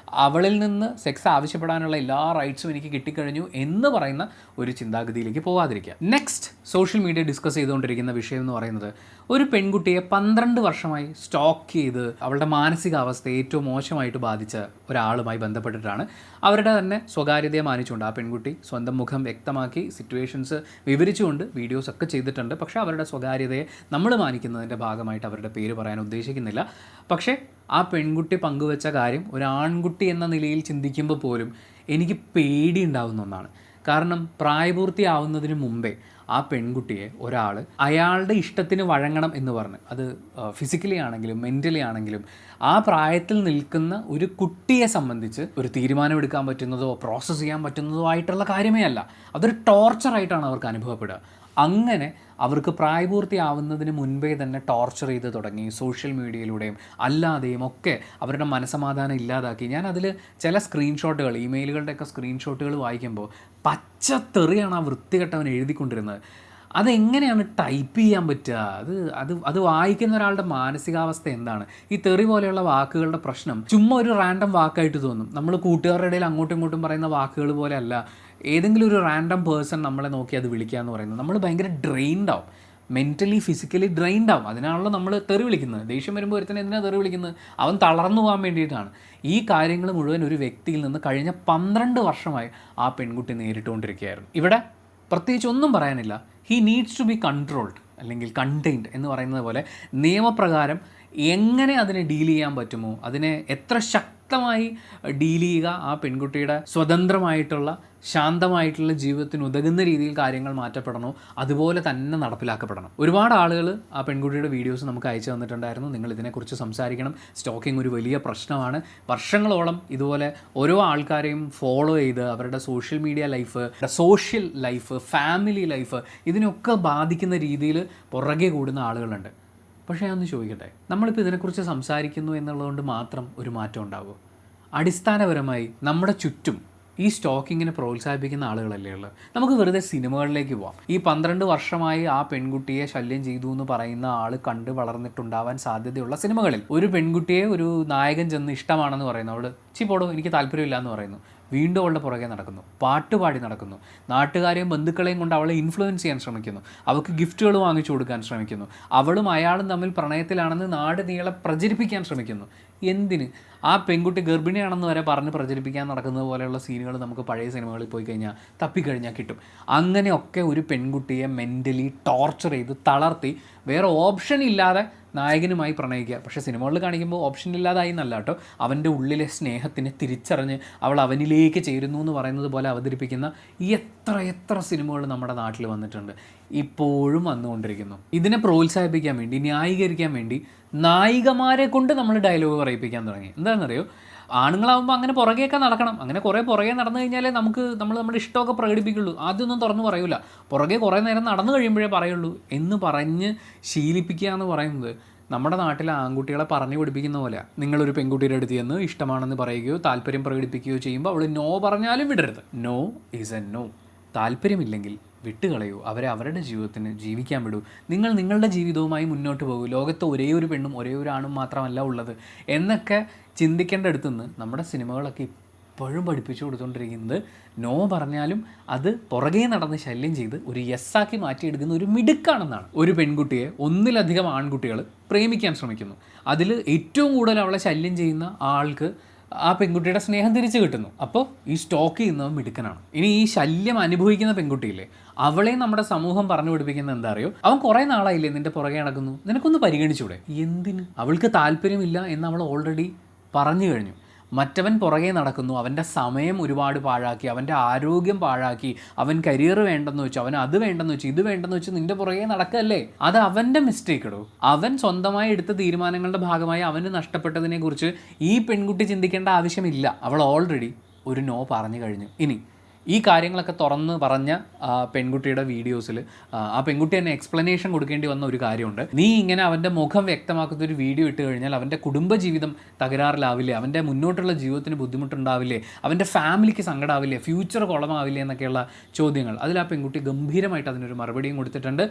അവളിൽ നിന്ന് സെക്സ് ആവശ്യപ്പെടാനുള്ള എല്ലാ റൈറ്റ്സും എനിക്ക് കിട്ടിക്കഴിഞ്ഞു എന്ന് പറയുന്ന ഒരു ചിന്താഗതിയിലേക്ക് പോകാതിരിക്കുക. നെക്സ്റ്റ്, സോഷ്യൽ മീഡിയ ഡിസ്കസ് ചെയ്തുകൊണ്ടിരിക്കുന്ന വിഷയം എന്ന് പറയുന്നത്, ഒരു പെൺകുട്ടിയെ 12 വർഷമായി സ്റ്റോക്ക് ചെയ്ത് അവളുടെ മാനസികാവസ്ഥയെ ഏറ്റവും മോശമായിട്ട് ബാധിച്ച ഒരാളുമായി ബന്ധപ്പെട്ടിട്ടാണ്. അവരുടെ തന്നെ സ്വകാര്യതയെ മാനിച്ചുകൊണ്ട് ആ പെൺകുട്ടി സ്വന്തം മുഖം വ്യക്തമാക്കി സിറ്റുവേഷൻസ് വിവരിച്ചുകൊണ്ട് വീഡിയോസൊക്കെ ചെയ്തിട്ടുണ്ട്. പക്ഷേ അവരുടെ സ്വകാര്യതയെ നമ്മൾ മാനിക്കുന്നതിൻ്റെ ഭാഗമായിട്ട് അവരുടെ പേര് പറയാൻ ഉദ്ദേശിക്കുന്നില്ല. പക്ഷേ ആ പെൺകുട്ടി പങ്കുവെച്ച കാര്യം ഒരു ആൺകുട്ടി എന്ന നിലയിൽ ചിന്തിക്കുമ്പോൾ പോലും എനിക്ക് പേടിയുണ്ടാവുന്ന ഒന്നാണ്. കാരണം പ്രായപൂർത്തിയാവുന്നതിന് മുമ്പേ ആ പെൺകുട്ടിയെ ഒരാൾ അയാളുടെ ഇഷ്ടത്തിന് വഴങ്ങണം എന്ന് പറഞ്ഞ്, അത് ഫിസിക്കലി ആണെങ്കിലും മെൻ്റലി ആണെങ്കിലും ആ പ്രായത്തിൽ നിൽക്കുന്ന ഒരു കുട്ടിയെ സംബന്ധിച്ച് ഒരു തീരുമാനമെടുക്കാൻ പറ്റുന്നതോ പ്രോസസ്സ് ചെയ്യാൻ പറ്റുന്നതോ ആയിട്ടുള്ള കാര്യമേ അല്ല. അതൊരു ടോർച്ചറായിട്ടാണ് അവർക്ക് അനുഭവപ്പെടുക. അങ്ങനെ അവർക്ക് പ്രായപൂർത്തിയാവുന്നതിന് മുൻപേ തന്നെ ടോർച്ചർ ചെയ്ത് തുടങ്ങി. സോഷ്യൽ മീഡിയയിലൂടെയും അല്ലാതെയും ഒക്കെ അവരുടെ മനസമാധാനം ഇല്ലാതാക്കി. ഞാൻ അതിൽ ചില സ്ക്രീൻഷോട്ടുകൾ, ഇമെയിലുകളുടെയൊക്കെ സ്ക്രീൻഷോട്ടുകൾ വായിക്കുമ്പോൾ പച്ചത്തെറിയാണ് ആ വൃത്തികെട്ടവൻ എഴുതിക്കൊണ്ടിരുന്നത്. അതെങ്ങനെയാണ് ടൈപ്പ് ചെയ്യാൻ പറ്റുക? അത് വായിക്കുന്ന ഒരാളുടെ മാനസികാവസ്ഥ എന്താണ്? ഈ തെറി പോലെയുള്ള വാക്കുകളുടെ പ്രശ്നം ചുമ്മാ ഒരു റാൻഡം വാക്കായിട്ട് തോന്നും. നമ്മൾ കൂട്ടുകാരുടെ ഇടയിൽ അങ്ങോട്ടും ഇങ്ങോട്ടും പറയുന്ന വാക്കുകൾ പോലെ അല്ല ഏതെങ്കിലും ഒരു റാൻഡം പേഴ്സൺ നമ്മളെ നോക്കി അത് വിളിക്കുക എന്ന് പറയുന്നത്. നമ്മൾ ഭയങ്കര ഡ്രെയിൻഡ് ആവും, മെൻ്റലി ഫിസിക്കലി ഡ്രെയിൻഡ് ആവും. അതിനാണല്ലോ നമ്മൾ തെറി വിളിക്കുന്നത്. ദേഷ്യം വരുമ്പോൾ ഒരുത്തന്നെ എന്തിനാണ് തെറി വിളിക്കുന്നത്? അവൻ തളർന്നു പോകാൻ വേണ്ടിയിട്ടാണ്. ഈ കാര്യങ്ങൾ മുഴുവൻ ഒരു വ്യക്തിയിൽ നിന്ന് കഴിഞ്ഞ 12 വർഷമായി ആ പെൺകുട്ടി നേരിട്ടുകൊണ്ടിരിക്കുകയായിരുന്നു. ഇവിടെ പ്രത്യേകിച്ച് ഒന്നും പറയാനില്ല. He needs to be controlled അല്ലെങ്കിൽ കണ്ടെയ്ൻഡ് എന്ന് പറയുന്നത് പോലെ നിയമപ്രകാരം എങ്ങനെ അതിനെ ഡീൽ ചെയ്യാൻ പറ്റുമോ, അതിനെ എത്ര ശക്തമായി ഡീൽ ചെയ്യുക, ആ പെൺകുട്ടിയുടെ സ്വതന്ത്രമായിട്ടുള്ള ശാന്തമായിട്ടുള്ള ജീവിതത്തിന് ഉതകുന്ന രീതിയിൽ കാര്യങ്ങൾ മാറ്റപ്പെടണോ അതുപോലെ തന്നെ നടപ്പിലാക്കപ്പെടണം. ഒരുപാട് ആളുകൾ ആ പെൺകുട്ടിയുടെ വീഡിയോസ് നമുക്ക് അയച്ചു തന്നിട്ടുണ്ടായിരുന്നു. നിങ്ങൾ ഇതിനെക്കുറിച്ച് സംസാരിക്കണം, സ്റ്റോക്കിംഗ് ഒരു വലിയ പ്രശ്നമാണ്. വർഷങ്ങളോളം ഇതുപോലെ ഓരോ ആൾക്കാരെയും ഫോളോ ചെയ്ത് അവരുടെ social media life, social life, family life ഇതിനൊക്കെ ബാധിക്കുന്ന രീതിയിൽ പുറകെ കൂടുന്ന ആളുകളുണ്ട്. പക്ഷേ ഞാനൊന്ന് ചോദിക്കട്ടെ, നമ്മളിപ്പോൾ ഇതിനെക്കുറിച്ച് സംസാരിക്കുന്നു എന്നുള്ളതുകൊണ്ട് മാത്രം ഒരു മാറ്റം ഉണ്ടാകുമോ? അടിസ്ഥാനപരമായി നമ്മുടെ ചുറ്റും ഈ സ്റ്റോക്കിങ്ങിനെ പ്രോത്സാഹിപ്പിക്കുന്ന ആളുകളല്ലേ ഉള്ളത്. നമുക്ക് വെറുതെ സിനിമകളിലേക്ക് പോവാം. ഈ 12 വർഷമായി ആ പെൺകുട്ടിയെ ശല്യം ചെയ്തു എന്ന് പറയുന്ന ആൾ കണ്ട് വളർന്നിട്ടുണ്ടാവാൻ സാധ്യതയുള്ള സിനിമകളിൽ ഒരു പെൺകുട്ടിയെ ഒരു നായകൻ ചെന്ന് ഇഷ്ടമാണെന്ന് പറയുന്നു, അവൾ പോടോ എനിക്ക് താല്പര്യമില്ല എന്ന് പറയുന്നു, വീണ്ടും അവളുടെ പുറകെ നടക്കുന്നു, പാട്ടുപാടി നടക്കുന്നു, നാട്ടുകാരെയും ബന്ധുക്കളെയും കൊണ്ട് അവളെ ഇൻഫ്ലുവൻസ് ചെയ്യാൻ ശ്രമിക്കുന്നു, അവൾക്ക് ഗിഫ്റ്റുകൾ വാങ്ങിച്ചു കൊടുക്കാൻ ശ്രമിക്കുന്നു, അവളും അയാളും തമ്മിൽ പ്രണയത്തിലാണെന്ന് നാട് നീളെ പ്രചരിപ്പിക്കാൻ ശ്രമിക്കുന്നു. എന്തിന്? ആ പെൺകുട്ടി ഗർഭിണിയാണെന്ന് വരെ പറഞ്ഞ് പ്രചരിപ്പിക്കാൻ നടക്കുന്നത് പോലെയുള്ള സീനുകൾ നമുക്ക് പഴയ സിനിമകളിൽ പോയി കഴിഞ്ഞാൽ തപ്പിക്കഴിഞ്ഞാൽ കിട്ടും. അങ്ങനെയൊക്കെ ഒരു പെൺകുട്ടിയെ മെൻ്റലി ടോർച്ചർ ചെയ്ത് തളർത്തി വേറെ ഓപ്ഷൻ ഇല്ലാതെ നായകനുമായി പ്രണയിക്കുക. പക്ഷേ സിനിമകളിൽ കാണിക്കുമ്പോൾ ഓപ്ഷൻ ഇല്ലാതായി എന്നല്ല കേട്ടോ, അവൻ്റെ ഉള്ളിലെ സ്നേഹത്തിനെ തിരിച്ചറിഞ്ഞ് അവൾ അവനിലേക്ക് ചേരുന്നു എന്ന് പറയുന്നത് പോലെ അവതരിപ്പിക്കുന്ന എത്ര സിനിമകൾ നമ്മുടെ നാട്ടിൽ വന്നിട്ടുണ്ട്, ഇപ്പോഴും വന്നുകൊണ്ടിരിക്കുന്നു. ഇതിനെ പ്രോത്സാഹിപ്പിക്കാൻ വേണ്ടി, ന്യായീകരിക്കാൻ വേണ്ടി നായികമാരെ കൊണ്ട് നമ്മൾ ഡയലോഗ് പറയിപ്പിക്കാൻ തുടങ്ങി. എന്താണെന്നറിയോ, ആണുങ്ങളാകുമ്പോൾ അങ്ങനെ പുറകെയൊക്കെ നടക്കണം, അങ്ങനെ കുറേ പുറകെ നടന്നു കഴിഞ്ഞാലേ നമ്മുടെ ഇഷ്ടമൊക്കെ പ്രകടിപ്പിക്കുള്ളൂ. ആദ്യമൊന്നും തുറന്നു പറയൂല, പുറകെ കുറേ നേരം നടന്നു കഴിയുമ്പോഴേ പറയുള്ളൂ എന്ന് പറഞ്ഞ് ശീലിപ്പിക്കുക എന്ന് പറയുന്നത് നമ്മുടെ നാട്ടിലെ ആൺകുട്ടികളെ പറഞ്ഞു പഠിപ്പിക്കുന്ന പോലെ. നിങ്ങളൊരു പെൺകുട്ടിയുടെ അടുത്ത് ചെന്ന് ഇഷ്ടമാണെന്ന് പറയുകയോ താല്പര്യം പ്രകടിപ്പിക്കുകയോ ചെയ്യുമ്പോൾ അവൾ നോ പറഞ്ഞാലും വിടരുത്. No is a no. താല്പര്യമില്ലെങ്കിൽ വിട്ടുകളയൂ, അവരെ അവരുടെ ജീവിതത്തിന് ജീവിക്കാൻ വിടൂ. നിങ്ങൾ നിങ്ങളുടെ ജീവിതവുമായി മുന്നോട്ട് പോകൂ. ലോകത്ത് ഒരേ ഒരു പെണ്ണും ഒരേ ഒരു ആണും മാത്രമല്ല ഉള്ളത് എന്നൊക്കെ ചിന്തിക്കേണ്ട അടുത്തുനിന്ന് നമ്മുടെ സിനിമകളൊക്കെ ഇപ്പോഴും പഠിപ്പിച്ചു കൊടുത്തുകൊണ്ടിരിക്കുന്നത് നോ പറഞ്ഞാലും അത് പുറകെ നടന്ന് ശല്യം ചെയ്ത് ഒരു യെസ്സാക്കി മാറ്റിയെടുക്കുന്ന ഒരു മിടുക്കാണെന്നാണ്. ഒരു പെൺകുട്ടിയെ ഒന്നിലധികം ആൺകുട്ടികൾ പ്രേമിക്കാൻ ശ്രമിക്കുന്നു. അതിൽ ഏറ്റവും കൂടുതൽ അവളെ ശല്യം ചെയ്യുന്ന ആൾക്ക് ആ പെൺകുട്ടിയുടെ സ്നേഹം തിരിച്ചു കിട്ടുന്നു. അപ്പോൾ ഈ സ്റ്റോക്ക് ചെയ്യുന്നവൻ മിടുക്കനാണ്. ഇനി ഈ ശല്യം അനുഭവിക്കുന്ന പെൺകുട്ടിയില്ലേ, അവളെ നമ്മുടെ സമൂഹം പറഞ്ഞു പഠിപ്പിക്കുന്നത് എന്താ അറിയോ, അവൻ കുറേ നാളായില്ലേ നിൻ്റെ പുറകെ നടക്കുന്നു, നിനക്കൊന്ന് പരിഗണിച്ചൂടെ? എന്തിന്? അവൾക്ക് താല്പര്യമില്ല എന്ന് അവൾ ഓൾറെഡി പറഞ്ഞു കഴിഞ്ഞു. മറ്റവൻ പുറകെ നടക്കുന്നു, അവൻ്റെ സമയം ഒരുപാട് പാഴാക്കി, അവൻ്റെ ആരോഗ്യം പാഴാക്കി, അവൻ കരിയർ വേണ്ടെന്ന് വെച്ചു, അവൻ അത് വേണ്ടെന്ന് വെച്ചു, ഇത് വേണ്ടെന്ന് വെച്ച് നിൻ്റെ പുറകെ നടക്കല്ലേ? അത് അവൻ്റെ മിസ്റ്റേക്ക് ഇടൂ. അവൻ സ്വന്തമായി എടുത്ത തീരുമാനങ്ങളുടെ ഭാഗമായി അവന് നഷ്ടപ്പെട്ടതിനെക്കുറിച്ച് ഈ പെൺകുട്ടി ചിന്തിക്കേണ്ട ആവശ്യമില്ല. അവൾ ഓൾറെഡി ഒരു നോ പറഞ്ഞു കഴിഞ്ഞു. ഇനി ഈ കാര്യങ്ങളൊക്കെ തുറന്ന് പറഞ്ഞ പെൺകുട്ടിയുടെ വീഡിയോസിൽ ആ പെൺകുട്ടി തന്നെ എക്സ്പ്ലനേഷൻ കൊടുക്കേണ്ടി വന്ന ഒരു കാര്യമുണ്ട്. നീ ഇങ്ങനെ അവൻ്റെ മുഖം വ്യക്തമാക്കുന്ന ഒരു വീഡിയോ ഇട്ട് കഴിഞ്ഞാൽ അവൻ്റെ കുടുംബജീവിതം തകരാറിലാവില്ലേ, അവൻ്റെ മുന്നോട്ടുള്ള ജീവിതത്തിന് ബുദ്ധിമുട്ടുണ്ടാവില്ലേ, അവൻ്റെ ഫാമിലിക്ക് സങ്കടമാവില്ലേ, ഫ്യൂച്ചർ കുളമാവില്ലേ എന്നൊക്കെയുള്ള ചോദ്യങ്ങൾ. അതിൽ ആ പെൺകുട്ടി ഗംഭീരമായിട്ട് അതിനൊരു മറുപടിയും കൊടുത്തിട്ടുണ്ട്.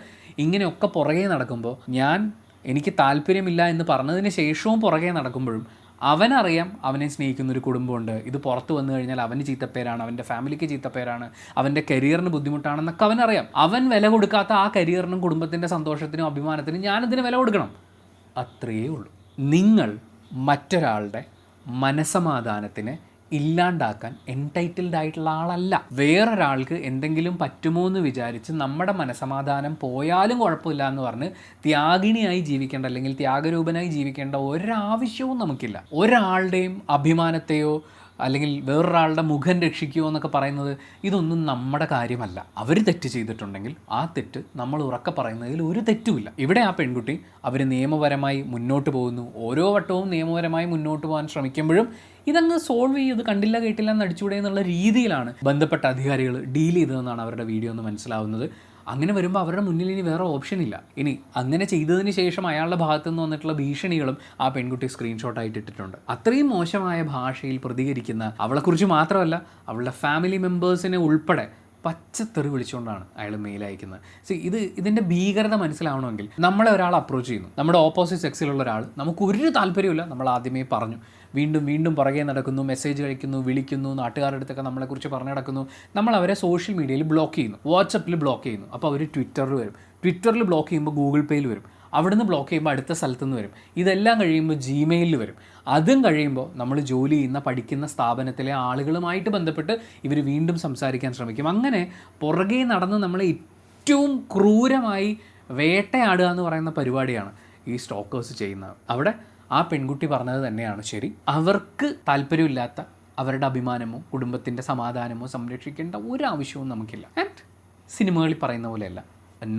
ഇങ്ങനെയൊക്കെ പുറകെ നടക്കുമ്പോൾ എനിക്ക് താല്പര്യമില്ല എന്ന് പറഞ്ഞതിന് ശേഷവും പുറകെ നടക്കുമ്പോഴും അവനറിയാം അവനെ സ്നേഹിക്കുന്നൊരു കുടുംബമുണ്ട്, ഇത് പുറത്ത് വന്നു കഴിഞ്ഞാൽ അവന് ചീത്തപ്പേരാണ്, അവൻ്റെ ഫാമിലിക്ക് ചീത്തപ്പേരാണ്, അവൻ്റെ കരിയറിന് ബുദ്ധിമുട്ടാണെന്നൊക്കെ അവനറിയാം. അവൻ വില കൊടുക്കാത്ത ആ കരിയറിനും കുടുംബത്തിൻ്റെ സന്തോഷത്തിനും അഭിമാനത്തിനും ഞാനതിന് വില കൊടുക്കണം. അത്രയേ ഉള്ളൂ. നിങ്ങൾ മറ്റൊരാളുടെ മനസ്സമാധാനത്തിന് ഇല്ലാണ്ടാക്കാൻ എൻടൈറ്റിൽഡ് ആയിട്ടുള്ള ആളല്ല. വേറൊരാൾക്ക് എന്തെങ്കിലും പറ്റുമോ എന്ന് വിചാരിച്ച് നമ്മുടെ മനസ്സമാധാനം പോയാലും കുഴപ്പമില്ല എന്ന് പറഞ്ഞ് ത്യാഗിനിയായി ജീവിക്കേണ്ട അല്ലെങ്കിൽ ത്യാഗരൂപനായി ജീവിക്കേണ്ട ഒരാവശ്യവും നമുക്കില്ല. ഒരാളുടെയും അഭിമാനത്തെയോ അല്ലെങ്കിൽ വേറൊരാളുടെ മുഖം രക്ഷിക്കുമോ എന്നൊക്കെ പറയുന്നത് ഇതൊന്നും നമ്മുടെ കാര്യമല്ല. അവർ തെറ്റ് ചെയ്തിട്ടുണ്ടെങ്കിൽ ആ തെറ്റ് നമ്മൾ ഉറക്കെ പറയുന്നതിൽ ഒരു തെറ്റുമില്ല. ഇവിടെ ആ പെൺകുട്ടി അവർ നിയമപരമായി മുന്നോട്ട് പോകുന്നു. ഓരോ വട്ടവും നിയമപരമായി മുന്നോട്ട് പോകാൻ ശ്രമിക്കുമ്പോഴും ഇതങ്ങ് സോൾവ് ചെയ്ത് കണ്ടില്ല കേട്ടില്ല എന്ന് അടിച്ചുകൂടെ എന്നുള്ള രീതിയിലാണ് ബന്ധപ്പെട്ട അധികാരികൾ ഡീൽ ചെയ്തതെന്നാണ് അവരുടെ വീഡിയോ ഒന്ന് മനസ്സിലാവുന്നത്. അങ്ങനെ വരുമ്പോൾ അവരുടെ മുന്നിൽ ഇനി വേറെ ഓപ്ഷൻ ഇല്ല. ഇനി അങ്ങനെ ചെയ്തതിന് ശേഷം അയാളുടെ ഭാഗത്തു നിന്ന് വന്നിട്ടുള്ള ഭീഷണികളും ആ പെൺകുട്ടി സ്ക്രീൻഷോട്ടായിട്ട് ഇട്ടിട്ടുണ്ട്. അത്രയും മോശമായ ഭാഷയിൽ പ്രതികരിക്കുന്ന അവളെക്കുറിച്ച് മാത്രമല്ല അവളുടെ ഫാമിലി മെമ്പേഴ്സിനെ ഉൾപ്പെടെ പച്ചത്തെറി വിളിച്ചുകൊണ്ടാണ് അയാൾ മെയിൽ അയക്കുന്നത്. ഇതിൻ്റെ ഭീകരത മനസ്സിലാവണമെങ്കിൽ നമ്മളെ ഒരാൾ അപ്രോച്ച് ചെയ്യുന്നു, നമ്മുടെ ഓപ്പോസിറ്റ് സെക്സിലുള്ള ഒരാൾ, നമുക്ക് ഒരു താല്പര്യമില്ല, നമ്മൾ ആദ്യമേ പറഞ്ഞു, വീണ്ടും പുറകെ നടക്കുന്നു, മെസ്സേജ് കഴിക്കുന്നു, വിളിക്കുന്നു, നാട്ടുകാരുടെ അടുത്തൊക്കെ നമ്മളെക്കുറിച്ച് പറഞ്ഞു നടക്കുന്നു, നമ്മൾ അവരെ സോഷ്യൽ മീഡിയയിൽ ബ്ലോക്ക് ചെയ്യുന്നു, വാട്സപ്പിൽ ബ്ലോക്ക് ചെയ്യുന്നു. അപ്പോൾ അവർ ട്വിറ്ററിൽ വരും, ട്വിറ്ററിൽ ബ്ലോക്ക് ചെയ്യുമ്പോൾ ഗൂഗിൾ പേയിൽ വരും, അവിടുന്ന് ബ്ലോക്ക് ചെയ്യുമ്പോൾ അടുത്ത സ്ഥലത്തുനിന്ന് വരും, ഇതെല്ലാം കഴിയുമ്പോൾ ജിമെയിലിൽ വരും. അതും കഴിയുമ്പോൾ നമ്മൾ ജോലി ചെയ്യുന്ന പഠിക്കുന്ന സ്ഥാപനത്തിലെ ആളുകളുമായിട്ട് ബന്ധപ്പെട്ട് ഇവർ വീണ്ടും സംസാരിക്കാൻ ശ്രമിക്കും. അങ്ങനെ പുറകെ നടന്ന് നമ്മളെ ഏറ്റവും ക്രൂരമായി വേട്ടയാടുക എന്ന് പറയുന്ന പരിപാടിയാണ് ഈ സ്റ്റോക്കേഴ്സ് ചെയ്യുന്നത്. അവിടെ ആ പെൺകുട്ടി പറഞ്ഞത് തന്നെയാണ് ശരി. അവർക്ക് താല്പര്യമില്ലാത്ത അവരുടെ അഭിമാനമോ കുടുംബത്തിൻ്റെ സമാധാനമോ സംരക്ഷിക്കേണ്ട ഒരാവശ്യവും നമുക്കില്ല. ആൻഡ് സിനിമകളിൽ പറയുന്ന പോലെയല്ല,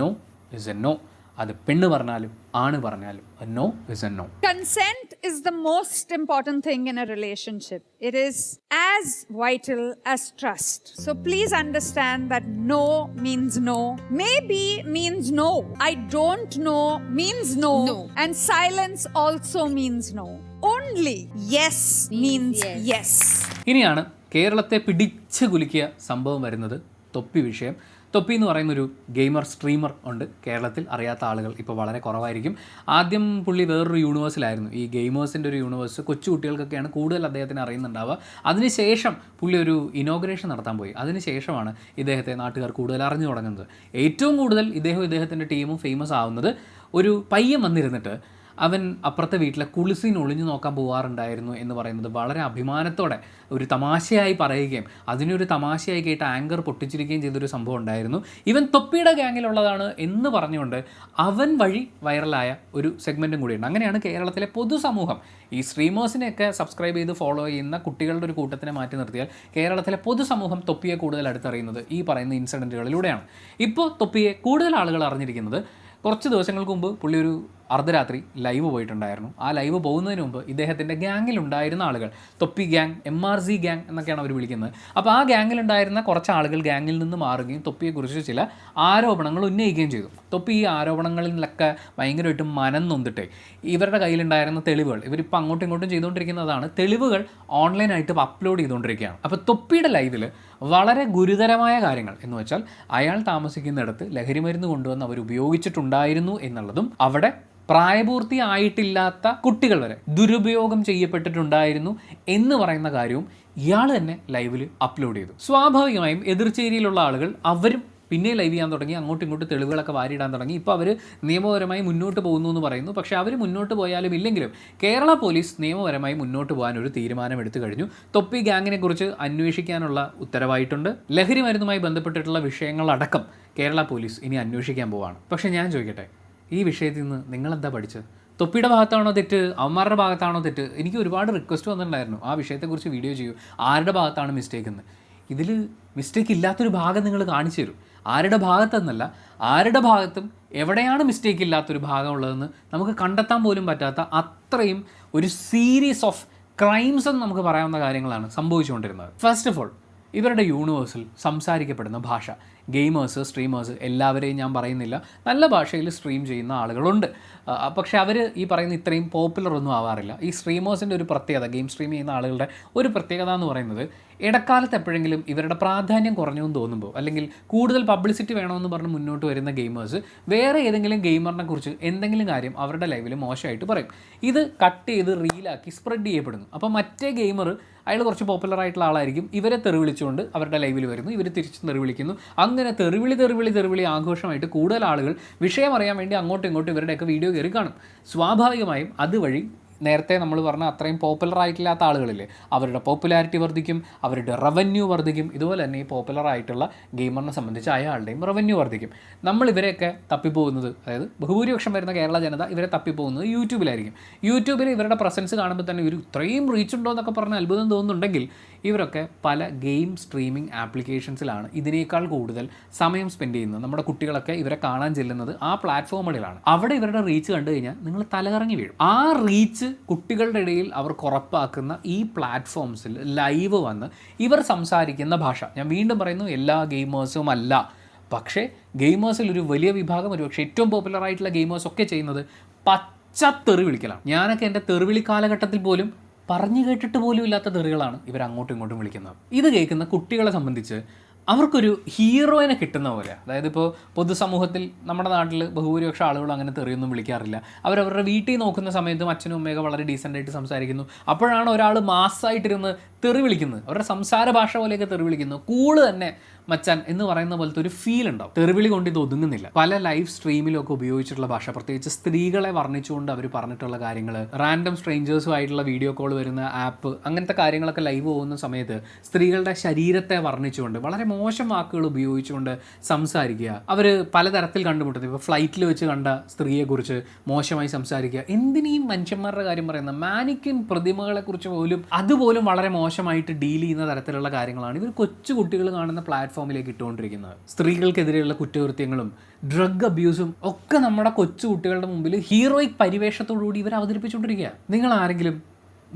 നോ ഇസ് എ നോ. അത് പെണ്ണ് പറഞ്ഞാലും ആണ് പറഞ്ഞാലും no is a no. Consent is the most important thing in a relationship. It is as vital as trust. So please understand that no means no. Maybe means no. I don't know means no. And silence also means no. Only yes means yes. ഇനിയാണ് കേരളത്തെ പിടിച്ച് കുലുക്കിയ സംഭവം വരുന്നത് തൊപ്പി വിഷയം. തൊപ്പി എന്ന് പറയുന്നൊരു ഗെയിമർ സ്ട്രീമർ ഉണ്ട് കേരളത്തിൽ. അറിയാത്ത ആളുകൾ ഇപ്പോൾ വളരെ കുറവായിരിക്കും. ആദ്യം പുള്ളി വേറൊരു യൂണിവേഴ്സിലായിരുന്നു, ഈ ഗെയിമേഴ്സിൻ്റെ ഒരു യൂണിവേഴ്സ്. കൊച്ചു കുട്ടികൾക്കൊക്കെയാണ് കൂടുതൽ അദ്ദേഹത്തിന് അറിയുന്നുണ്ടാവുക. അതിനുശേഷം പുള്ളി ഒരു ഇനോഗ്രേഷൻ നടത്താൻ പോയി. അതിനുശേഷമാണ് ഇദ്ദേഹത്തെ നാട്ടുകാർ കൂടുതൽ അറിഞ്ഞു തുടങ്ങുന്നത്. ഏറ്റവും കൂടുതൽ ഇദ്ദേഹത്തിൻ്റെ ടീമും ഫേമസ് ആവുന്നത് ഒരു പയ്യൻ വന്നിരുന്നിട്ട് അവൻ അപ്പുറത്തെ വീട്ടിലെ കുളിസീൻ ഒളിഞ്ഞു നോക്കാൻ പോകാറുണ്ടായിരുന്നു എന്ന് പറയുന്നത് വളരെ അഭിമാനത്തോടെ ഒരു തമാശയായി പറയുകയും അതിനൊരു തമാശയായി കേട്ട് ആങ്കർ പൊട്ടിച്ചിരിക്കുകയും ചെയ്തൊരു സംഭവം ഉണ്ടായിരുന്നു. ഇവൻ തൊപ്പിയുടെ ഗ്യാങ്ങിലുള്ളതാണ് എന്ന് പറഞ്ഞുകൊണ്ട് അവൻ വഴി വൈറലായ ഒരു സെഗ്മെൻറ്റും കൂടിയുണ്ട്. അങ്ങനെയാണ് കേരളത്തിലെ പൊതുസമൂഹം, ഈ സ്ട്രീമേഴ്സിനെയൊക്കെ സബ്സ്ക്രൈബ് ചെയ്ത് ഫോളോ ചെയ്യുന്ന കുട്ടികളുടെ ഒരു കൂട്ടത്തിനെ മാറ്റി നിർത്തിയാൽ കേരളത്തിലെ പൊതുസമൂഹം തൊപ്പിയെ കൂടുതൽ അടുത്തറിയുന്നത് ഈ പറയുന്ന ഇൻസിഡൻറ്റുകളിലൂടെയാണ്. ഇപ്പോൾ തൊപ്പിയെ കൂടുതൽ ആളുകൾ അറിഞ്ഞിരിക്കുന്നത് കുറച്ച് ദിവസങ്ങൾക്ക് മുമ്പ് പുള്ളി ഒരു അർദ്ധരാത്രി ലൈവ് പോയിട്ടുണ്ടായിരുന്നു. ആ ലൈവ് പോകുന്നതിന് മുമ്പ് ഇദ്ദേഹത്തിൻ്റെ ഗ്യാങ്ങിലുണ്ടായിരുന്ന ആളുകൾ, തൊപ്പി ഗ്യാങ്, MRZ ഗ്യാങ് എന്നൊക്കെയാണ് അവർ വിളിക്കുന്നത്. അപ്പോൾ ആ ഗ്യാങ്ങിലുണ്ടായിരുന്ന കുറച്ച് ആളുകൾ ഗ്യാങ്ങിൽ നിന്ന് മാറുകയും തൊപ്പിയെക്കുറിച്ച് ചില ആരോപണങ്ങൾ ഉന്നയിക്കുകയും ചെയ്തു. തൊപ്പി ഈ ആരോപണങ്ങളിലൊക്കെ ഭയങ്കരമായിട്ട് മനം നൊന്നിട്ടേ ഇവരുടെ കയ്യിലുണ്ടായിരുന്ന തെളിവുകൾ, ഇവരിപ്പോൾ അങ്ങോട്ടും ഇങ്ങോട്ടും ചെയ്തുകൊണ്ടിരിക്കുന്നതാണ്, തെളിവുകൾ ഓൺലൈനായിട്ട് അപ്ലോഡ് ചെയ്തുകൊണ്ടിരിക്കുകയാണ്. അപ്പോൾ തൊപ്പിയുടെ ലൈവിൽ വളരെ ഗുരുതരമായ കാര്യങ്ങൾ എന്ന് വെച്ചാൽ അയാൾ താമസിക്കുന്നിടത്ത് ലഹരി മരുന്ന് കൊണ്ടുവന്ന് അവർ ഉപയോഗിച്ചിട്ടുണ്ടായിരുന്നു എന്നുള്ളതും അവിടെ പ്രായപൂർത്തിയായിട്ടില്ലാത്ത കുട്ടികൾ വരെ ദുരുപയോഗം ചെയ്യപ്പെട്ടിട്ടുണ്ടായിരുന്നു എന്ന് പറയുന്ന കാര്യവും ഇയാൾ തന്നെ ലൈവിൽ അപ്ലോഡ് ചെയ്തു. സ്വാഭാവികമായും എതിർചേരിയിലുള്ള ആളുകൾ അവരും പിന്നെ ലൈവ് ചെയ്യാൻ തുടങ്ങി, അങ്ങോട്ടും ഇങ്ങോട്ടും തെളിവുകളൊക്കെ വാരിയിടാൻ തുടങ്ങി. ഇപ്പോൾ അവർ നിയമപരമായി മുന്നോട്ട് പോകുന്നു എന്ന് പറയുന്നു. പക്ഷേ അവർ മുന്നോട്ട് പോയാലും ഇല്ലെങ്കിലും കേരള പോലീസ് നിയമപരമായി മുന്നോട്ട് പോകാൻ ഒരു തീരുമാനമെടുത്തു കഴിഞ്ഞു. തൊപ്പി ഗ്യാങ്ങിനെ കുറിച്ച് അന്വേഷിക്കാനുള്ള ഉത്തരവായിട്ടുണ്ട്. ലഹരി മരുന്നുമായി ബന്ധപ്പെട്ടിട്ടുള്ള വിഷയങ്ങളടക്കം കേരള പോലീസ് ഇനി അന്വേഷിക്കാൻ പോവാണ്. പക്ഷേ ഞാൻ ചോദിക്കട്ടെ, ഈ വിഷയത്തിൽ നിന്ന് നിങ്ങളെന്താ പഠിച്ചത്? തൊപ്പിയുടെ ഭാഗത്താണോ തെറ്റ്, അവന്മാരുടെ ഭാഗത്താണോ തെറ്റ്? എനിക്ക് ഒരുപാട് റിക്വസ്റ്റ് വന്നിട്ടുണ്ടായിരുന്നു ആ വിഷയത്തെക്കുറിച്ച് വീഡിയോ ചെയ്യൂ, ആരുടെ ഭാഗത്താണ് മിസ്റ്റേക്ക് എന്ന്. ഇതിൽ മിസ്റ്റേക്ക് ഇല്ലാത്തൊരു ഭാഗം നിങ്ങൾ കാണിച്ചു തരും. ആരുടെ ഭാഗത്തെന്നല്ല, ആരുടെ ഭാഗത്തും എവിടെയാണ് മിസ്റ്റേക്ക് ഇല്ലാത്തൊരു ഭാഗം ഉള്ളതെന്ന് നമുക്ക് കണ്ടെത്താൻ പോലും പറ്റാത്ത അത്രയും ഒരു സീരീസ് ഓഫ് ക്രൈംസ് എന്ന് നമുക്ക് പറയാവുന്ന കാര്യങ്ങളാണ് സംഭവിച്ചുകൊണ്ടിരുന്നത്. ഫസ്റ്റ് ഓഫ് ഓൾ, ഇവരുടെ യൂണിവേഴ്സിൽ സംസാരിക്കപ്പെടുന്ന ഭാഷ, ഗെയിമേഴ്സ്, സ്ട്രീമേഴ്സ് എല്ലാവരെയും ഞാൻ പറയുന്നില്ല, നല്ല ഭാഷയിൽ സ്ട്രീം ചെയ്യുന്ന ആളുകളുണ്ട്. പക്ഷേ അവർ ഈ പറയുന്ന ഇത്രയും പോപ്പുലർ ഒന്നും ആവാറില്ല. ഈ സ്ട്രീമേഴ്സിൻ്റെ ഒരു പ്രത്യേകത, ഗെയിം സ്ട്രീം ചെയ്യുന്ന ആളുകളുടെ ഒരു പ്രത്യേകത എന്ന് പറയുന്നത്, ഇടക്കാലത്ത് എപ്പോഴെങ്കിലും ഇവരുടെ പ്രാധാന്യം കുറഞ്ഞു എന്ന് തോന്നുമ്പോൾ, അല്ലെങ്കിൽ കൂടുതൽ പബ്ലിസിറ്റി വേണമെന്ന് പറഞ്ഞ് മുന്നോട്ട് വരുന്ന ഗെയിമേഴ്സ് വേറെ ഏതെങ്കിലും ഗെയിമറിനെ കുറിച്ച് എന്തെങ്കിലും കാര്യം അവരുടെ ലൈവിൽ മോശമായിട്ട് പറയും. ഇത് കട്ട് ചെയ്ത് റീലാക്കി സ്പ്രെഡ് ചെയ്യപ്പെടുന്നു. അപ്പോൾ മറ്റേ ഗെയിമർ, അയാൾ കുറച്ച് പോപ്പുലർ ആയിട്ടുള്ള ആളായിരിക്കും, ഇവരെ തെറിവിളിച്ചുകൊണ്ട് അവരുടെ ലൈവിൽ വരുന്നു, ഇവർ തിരിച്ച് തെറിവിളിക്കുന്നു. അങ്ങനെ തെറിവിളി ആഘോഷമായിട്ട് കൂടുതൽ ആളുകൾ വിഷയം അറിയാൻ വേണ്ടി അങ്ങോട്ടും ഇങ്ങോട്ടും ഇവരുടെയൊക്കെ വീഡിയോ കയറി കാണും. സ്വാഭാവികമായും അതുവഴി നേരത്തെ നമ്മൾ പറഞ്ഞ അത്രയും പോപ്പുലർ ആയിട്ടില്ലാത്ത ആളുകളില്ലേ, അവരുടെ പോപ്പുലാരിറ്റി വർദ്ധിക്കും, അവരുടെ റവന്യൂ വർദ്ധിക്കും. ഇതുപോലെ തന്നെ ഈ പോപ്പുലർ ആയിട്ടുള്ള ഗെയിമറിനെ സംബന്ധിച്ച് അയാളുടെയും റവന്യൂ വർദ്ധിക്കും. നമ്മൾ ഇവരെയൊക്കെ തപ്പിപ്പോകുന്നത്, അതായത് ബഹുഭൂരിപക്ഷം വരുന്ന കേരള ജനത ഇവരെ തപ്പിപ്പോകുന്നത് യൂട്യൂബിലായിരിക്കും. യൂട്യൂബിൽ ഇവരുടെ പ്രസൻസ് കാണുമ്പോൾ തന്നെ ഇവർ ഇത്രയും റീച്ച് ഉണ്ടോ എന്നൊക്കെ പറഞ്ഞ് അത്ഭുതം തോന്നുന്നുണ്ടെങ്കിൽ ഇവരൊക്കെ പല ഗെയിം സ്ട്രീമിംഗ് ആപ്ലിക്കേഷൻസിലാണ് ഇതിനേക്കാൾ കൂടുതൽ സമയം സ്പെൻഡ് ചെയ്യുന്നത്. നമ്മുടെ കുട്ടികളൊക്കെ ഇവരെ കാണാൻ ചെല്ലുന്നത് ആ പ്ലാറ്റ്ഫോമുകളിലാണ്. അവിടെ ഇവരുടെ റീച്ച് കണ്ടു കഴിഞ്ഞാൽ നിങ്ങൾ തലകറങ്ങി വീഴും. ആ റീച്ച് കുട്ടികളുടെ ഇടയിൽ അവർക്ക് ഉറപ്പാക്കുന്ന ഈ പ്ലാറ്റ്ഫോംസിൽ ലൈവ് വന്ന് ഇവർ സംസാരിക്കുന്ന ഭാഷ, ഞാൻ വീണ്ടും പറയുന്നു, എല്ലാ ഗെയിമേഴ്സും അല്ല, പക്ഷേ ഗെയിമേഴ്സിൽ ഒരു വലിയ വിഭാഗം, ഒരുപക്ഷെ ഏറ്റവും പോപ്പുലർ ആയിട്ടുള്ള ഗെയിമേഴ്സൊക്കെ ചെയ്യുന്നത് പച്ച തെറി വിളിക്കലാണ്. ഞാനൊക്കെ എൻ്റെ തെറിവിളി കാലഘട്ടത്തിൽ പോലും പറഞ്ഞു കേട്ടിട്ട് പോലും ഇല്ലാത്ത തെറികളാണ് ഇവർ അങ്ങോട്ടും ഇങ്ങോട്ടും വിളിക്കുന്നത്. ഇത് കേൾക്കുന്ന കുട്ടികളെ സംബന്ധിച്ച് അവർക്കൊരു ഹീറോയിനെ കിട്ടുന്ന പോലെ, അതായത് ഇപ്പോൾ പൊതുസമൂഹത്തിൽ നമ്മുടെ നാട്ടിൽ ബഹുഭൂരിപക്ഷം ആളുകൾ അങ്ങനെ തെറിയൊന്നും വിളിക്കാറില്ല. അവരവരുടെ വീട്ടിൽ നോക്കുന്ന സമയത്തും അച്ഛനും അമ്മയൊക്കെ വളരെ ഡീസൻ്റായിട്ട് സംസാരിക്കുന്നു. അപ്പോഴാണ് ഒരാൾ മാസ്സായിട്ടിരുന്ന് തെറി വിളിക്കുന്നത്, അവരുടെ സംസാര ഭാഷ പോലെയൊക്കെ തെറി വിളിക്കുന്നു. കൂള് തന്നെ മച്ചാൻ എന്ന് പറയുന്ന പോലത്തെ ഒരു ഫീൽ ഉണ്ടാവും. തെറിവിളി കൊണ്ട് ഇത് ഒതുങ്ങുന്നില്ല. പല ലൈവ് സ്ട്രീമിലൊക്കെ ഉപയോഗിച്ചിട്ടുള്ള ഭാഷ, പ്രത്യേകിച്ച് സ്ത്രീകളെ വർണ്ണിച്ചുകൊണ്ട് അവർ പറഞ്ഞിട്ടുള്ള കാര്യങ്ങൾ, റാൻഡം സ്ട്രേഞ്ചേഴ്സുമായിട്ടുള്ള വീഡിയോ കോൾ വരുന്ന ആപ്പ്, അങ്ങനത്തെ കാര്യങ്ങളൊക്കെ ലൈവ് പോകുന്ന സമയത്ത് സ്ത്രീകളുടെ ശരീരത്തെ വർണ്ണിച്ചുകൊണ്ട് വളരെ മോശം വാക്കുകൾ ഉപയോഗിച്ചുകൊണ്ട് സംസാരിക്കുക. അവർ പലതരത്തിൽ കണ്ടുമുട്ടുന്നത്, ഇപ്പോൾ ഫ്ലൈറ്റിൽ വെച്ച് കണ്ട സ്ത്രീയെക്കുറിച്ച് മോശമായി സംസാരിക്കുക. എന്തിനീ മനുഷ്യന്മാരുടെ കാര്യം പറയുന്ന മാനിക്കൻ പ്രതിമകളെക്കുറിച്ച് പോലും അതുപോലും വളരെ മോശമായിട്ട് ഡീൽ ചെയ്യുന്ന തരത്തിലുള്ള കാര്യങ്ങളാണ് ഇവർ കൊച്ചു കുട്ടികൾ കാണുന്ന പ്ലാറ്റ്ഫോം പ്ലാറ്റ്ഫോമിലേക്ക് ഇട്ടുകൊണ്ടിരിക്കുന്നത്. സ്ത്രീകൾക്കെതിരെയുള്ള കുറ്റകൃത്യങ്ങളും ഡ്രഗ് അബ്യൂസും ഒക്കെ നമ്മുടെ കൊച്ചു കുട്ടികളുടെ മുമ്പിൽ ഹീറോയിക് പരിവേഷത്തോടുകൂടി ഇവർ അവതരിപ്പിച്ചുകൊണ്ടിരിക്കുക. നിങ്ങൾ ആരെങ്കിലും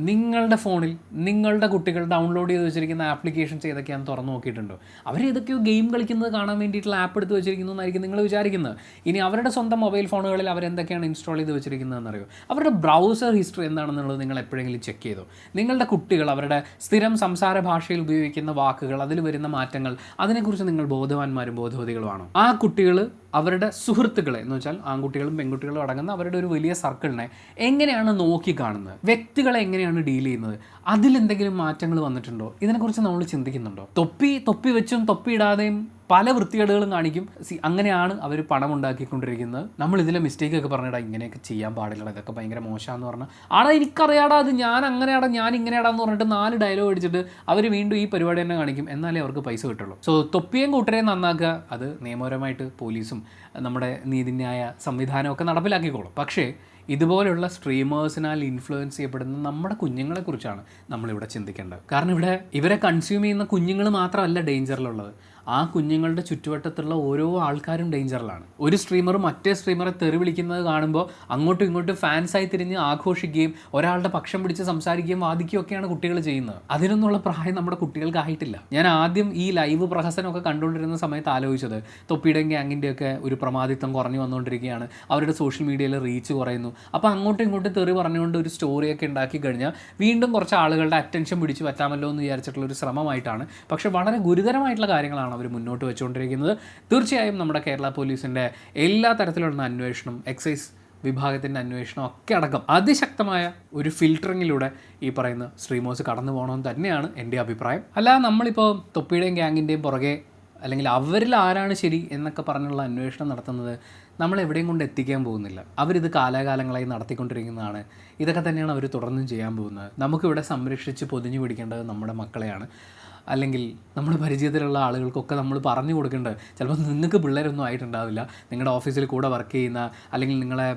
നിങ്ങളുടെ ഫോണിൽ നിങ്ങളുടെ കുട്ടികൾ ഡൗൺലോഡ് ചെയ്ത് വെച്ചിരിക്കുന്ന ആപ്ലിക്കേഷൻസ് ഏതൊക്കെയാണെന്ന് തുറന്നു നോക്കിയിട്ടുണ്ടോ? അവരേതൊക്കെയോ ഗെയിം കളിക്കുന്നത് കാണാൻ വേണ്ടിയിട്ടുള്ള ആപ്പ് എടുത്ത് വെച്ചിരിക്കുന്നു എന്നായിരിക്കും നിങ്ങൾ വിചാരിക്കുന്നത്. ഇനി അവരുടെ സ്വന്തം മൊബൈൽ ഫോണുകളിൽ അവരെന്തൊക്കെയാണ് ഇൻസ്റ്റാൾ ചെയ്ത് വെച്ചിരിക്കുന്നതെന്നറിയോ? അവരുടെ ബ്രൗസർ ഹിസ്റ്ററി എന്താണെന്നുള്ളത് നിങ്ങൾ എപ്പോഴെങ്കിലും ചെക്ക് ചെയ്തോ? നിങ്ങളുടെ കുട്ടികൾ അവരുടെ സ്ഥിരം സംസാര ഭാഷയിൽ ഉപയോഗിക്കുന്ന വാക്കുകൾ, അതിൽ വരുന്ന മാറ്റങ്ങൾ, അതിനെക്കുറിച്ച് നിങ്ങൾ ബോധവാന്മാരും ബോധവതികളുമാണോ? ആ കുട്ടികൾ അവരുടെ സുഹൃത്തുക്കളെ എന്ന് വെച്ചാൽ ആൺകുട്ടികളും പെൺകുട്ടികളും അടങ്ങുന്ന അവരുടെ ഒരു വലിയ സർക്കിളിനെ എങ്ങനെയാണ് നോക്കിക്കാണുന്നത്, വ്യക്തികളെ എങ്ങനെയാണ് ഡീൽ ചെയ്യുന്നത്, അതിലെന്തെങ്കിലും മാറ്റങ്ങൾ വന്നിട്ടുണ്ടോ? ഇതിനെക്കുറിച്ച് നമ്മൾ ചിന്തിക്കുന്നുണ്ടോ? തൊപ്പി വെച്ചും തൊപ്പി ഇടാതെയും പല വൃത്തികേടുകളും കാണിക്കും. അങ്ങനെയാണ് അവർ പണം ഉണ്ടാക്കിക്കൊണ്ടിരിക്കുന്നത്. നമ്മൾ ഇതിലെ മിസ്റ്റേക്കൊക്കെ പറഞ്ഞിടാ ഇങ്ങനെയൊക്കെ ചെയ്യാൻ പാടില്ല, ഇതൊക്കെ ഭയങ്കര മോശമാണെന്ന് പറഞ്ഞാൽ ആടാ എനിക്കറിയാടാ അത് ഞാൻ അങ്ങനെയാടാ ഞാൻ ഇങ്ങനെയാടാന്ന് പറഞ്ഞിട്ട് 4 ഡയലോഗ് അടിച്ചിട്ട് അവർ വീണ്ടും ഈ പരിപാടി തന്നെ കാണിക്കും. എന്നാലേ അവർക്ക് പൈസ കിട്ടുള്ളൂ. സോ തൊപ്പിയും കൂട്ടരെയും നന്നാക്കുക, അത് നിയമപരമായിട്ട് പോലീസും നമ്മുടെ നീതിന്യായ സംവിധാനമൊക്കെ നടപ്പിലാക്കിക്കോളും. പക്ഷേ ഇതുപോലുള്ള സ്ട്രീമേഴ്സിനാൽ ഇൻഫ്ലുവൻസ് ചെയ്യപ്പെടുന്ന നമ്മുടെ കുഞ്ഞുങ്ങളെക്കുറിച്ചാണ് നമ്മളിവിടെ ചിന്തിക്കേണ്ടത്. കാരണം ഇവിടെ ഇവരെ കൺസ്യൂം ചെയ്യുന്ന കുഞ്ഞുങ്ങൾ മാത്രമല്ല ഡേഞ്ചറിലുള്ളത്, ആ കുഞ്ഞുങ്ങളുടെ ചുറ്റുവട്ടത്തുള്ള ഓരോ ആൾക്കാരും ഡേഞ്ചറിലാണ്. ഒരു സ്ട്രീമർ മറ്റേ സ്ട്രീമറെ തെറി വിളിക്കുന്നത് കാണുമ്പോൾ അങ്ങോട്ടും ഇങ്ങോട്ടും ഫാൻസായി തിരിഞ്ഞ് ആഘോഷിക്കുകയും ഒരാളുടെ പക്ഷം പിടിച്ച് സംസാരിക്കുകയും വാദിക്കുകയും ഒക്കെയാണ് കുട്ടികൾ ചെയ്യുന്നത്. അതിനൊന്നുള്ള പ്രായം നമ്മുടെ കുട്ടികൾക്കായിട്ടില്ല. ഞാൻ ആദ്യം ഈ ലൈവ് പ്രഹസനമൊക്കെ കണ്ടുകൊണ്ടിരുന്ന സമയത്ത് ആലോചിച്ചത് തൊപ്പിയുടെയും ഗ്യാങ്ങിൻ്റെയൊക്കെ ഒരു പ്രമാദിത്വം കുറഞ്ഞു വന്നുകൊണ്ടിരിക്കുകയാണ്, അവരുടെ സോഷ്യൽ മീഡിയയിൽ റീച്ച് കുറയുന്നു. അപ്പോൾ അങ്ങോട്ടും ഇങ്ങോട്ടും തെറി പറഞ്ഞുകൊണ്ട് ഒരു സ്റ്റോറിയൊക്കെ ഉണ്ടാക്കി കഴിഞ്ഞാൽ വീണ്ടും കുറച്ച് ആളുകളുടെ അറ്റൻഷൻ പിടിച്ച് പറ്റാമല്ലോ എന്ന് വിചാരിച്ചിട്ടുള്ളൊരു ശ്രമമായിട്ടാണ്. പക്ഷേ വളരെ ഗുരുതരമായിട്ടുള്ള കാര്യങ്ങളാണ് അവർ മുന്നോട്ട് വെച്ചുകൊണ്ടിരിക്കുന്നത്. തീർച്ചയായും നമ്മുടെ കേരള പോലീസിൻ്റെ എല്ലാ തരത്തിലുള്ള അന്വേഷണം, എക്സൈസ് വിഭാഗത്തിൻ്റെ അന്വേഷണം ഒക്കെ അടക്കം അതിശക്തമായ ഒരു ഫിൽറ്ററിങ്ങിലൂടെ ഈ പറയുന്ന സ്ട്രീമേഴ്സ് കടന്നു പോകണമെന്ന് തന്നെയാണ് എൻ്റെ അഭിപ്രായം. അല്ലാതെ നമ്മളിപ്പോൾ തൊപ്പിയുടെയും ഗ്യാങ്ങിൻ്റെയും പുറകെ അല്ലെങ്കിൽ അവരിൽ ആരാണ് ശരി എന്നൊക്കെ പറഞ്ഞുള്ള അന്വേഷണം നടത്തുന്നത് നമ്മൾ എവിടെയും കൊണ്ട് എത്തിക്കാൻ പോകുന്നില്ല. അവരിത് കാലാകാലങ്ങളായി നടത്തിക്കൊണ്ടിരിക്കുന്നതാണ്. ഇതൊക്കെ തന്നെയാണ് അവർ തുടർന്നും ചെയ്യാൻ പോകുന്നത്. നമുക്കിവിടെ സംരക്ഷിച്ച് പൊതിഞ്ഞു പിടിക്കേണ്ടത് നമ്മുടെ മക്കളെയാണ്. അല്ലെങ്കിൽ നമ്മുടെ പരിചയത്തിലുള്ള ആളുകൾക്കൊക്കെ നമ്മൾ പറഞ്ഞു കൊടുക്കേണ്ടത്, ചിലപ്പോൾ നിങ്ങൾക്ക് പിള്ളേരൊന്നും ആയിട്ടുണ്ടാവില്ല, നിങ്ങളുടെ ഓഫീസിൽ കൂടെ വർക്ക് ചെയ്യുന്ന അല്ലെങ്കിൽ നിങ്ങളെ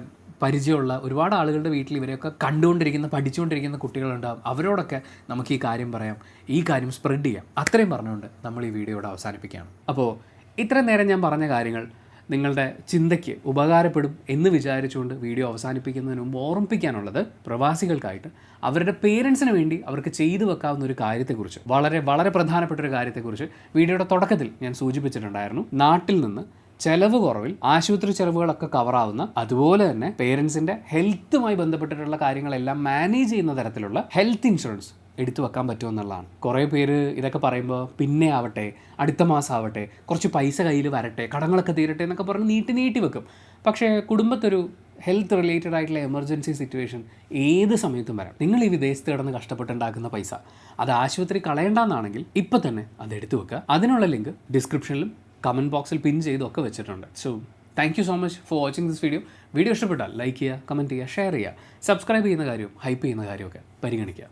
പരിചയമുള്ള ഒരുപാട് ആളുകളുടെ വീട്ടിൽ ഇവരെയൊക്കെ കണ്ടുകൊണ്ടിരിക്കുന്ന പഠിച്ചുകൊണ്ടിരിക്കുന്ന കുട്ടികളുണ്ടാകും. അവരോടൊക്കെ നമുക്ക് ഈ കാര്യം പറയാം, ഈ കാര്യം സ്പ്രെഡ് ചെയ്യാം. അത്രയും പറഞ്ഞുകൊണ്ട് നമ്മൾ ഈ വീഡിയോ ഇവിടെ അവസാനിപ്പിക്കുകയാണ്. അപ്പോൾ ഇത്രയും നേരം ഞാൻ പറഞ്ഞ കാര്യങ്ങൾ നിങ്ങളുടെ ചിന്തയ്ക്ക് ഉപകാരപ്പെടും എന്ന് വിചാരിച്ചുകൊണ്ട് വീഡിയോ അവസാനിപ്പിക്കുന്നതിന് മുമ്പ് ഓർമ്മിപ്പിക്കാനുള്ളത്, പ്രവാസികൾക്കായിട്ട് അവരുടെ പേരൻസിന് വേണ്ടി അവർക്ക് ചെയ്തു വെക്കാവുന്ന ഒരു കാര്യത്തെക്കുറിച്ച്, വളരെ വളരെ പ്രധാനപ്പെട്ട ഒരു കാര്യത്തെക്കുറിച്ച് വീഡിയോയുടെ തുടക്കത്തിൽ ഞാൻ സൂചിപ്പിച്ചിട്ടുണ്ടായിരുന്നു. നാട്ടിൽ നിന്ന് ചെലവ് കുറവിൽ ആശുപത്രി ചെലവുകളൊക്കെ കവറാവുന്ന, അതുപോലെ തന്നെ പേരൻസിൻ്റെ ഹെൽത്തുമായി ബന്ധപ്പെട്ടിട്ടുള്ള കാര്യങ്ങളെല്ലാം മാനേജ് ചെയ്യുന്ന തരത്തിലുള്ള ഹെൽത്ത് ഇൻഷുറൻസ് എടുത്തു വെക്കാൻ പറ്റുമെന്നുള്ളതാണ്. കുറേ പേര് ഇതൊക്കെ പറയുമ്പോൾ പിന്നെ ആവട്ടെ, അടുത്ത മാസം ആവട്ടെ, കുറച്ച് പൈസ കയ്യിൽ വരട്ടെ, കടങ്ങളൊക്കെ തീരട്ടെ എന്നൊക്കെ പറഞ്ഞ് നീട്ടി വെക്കും. പക്ഷേ കുടുംബത്തൊരു ഹെൽത്ത് റിലേറ്റഡ് ആയിട്ടുള്ള എമർജൻസി സിറ്റുവേഷൻ ഏത് സമയത്തും വരാം. നിങ്ങൾ ഈ വിദേശത്ത് കിടന്ന് കഷ്ടപ്പെട്ടുണ്ടാക്കുന്ന പൈസ അത് ആശുപത്രി കളയേണ്ടെന്നാണെങ്കിൽ ഇപ്പം തന്നെ അത് എടുത്തു വെക്കുക. അതിനുള്ള ലിങ്ക് ഡിസ്ക്രിപ്ഷനിലും കമൻറ്റ് ബോക്സിൽ പിൻ ചെയ്തൊക്കെ വെച്ചിട്ടുണ്ട്. So thank you so much for watching this video. Video ഇഷ്ടപ്പെട്ടാൽ ലൈക്ക് ചെയ്യുക, കമൻറ്റ് ചെയ്യുക, ഷെയർ ചെയ്യുക, സബ്സ്ക്രൈബ് ചെയ്യുന്ന കാര്യവും ഹൈപ്പ് ചെയ്യുന്ന കാര്യമൊക്കെ പരിഗണിക്കുക.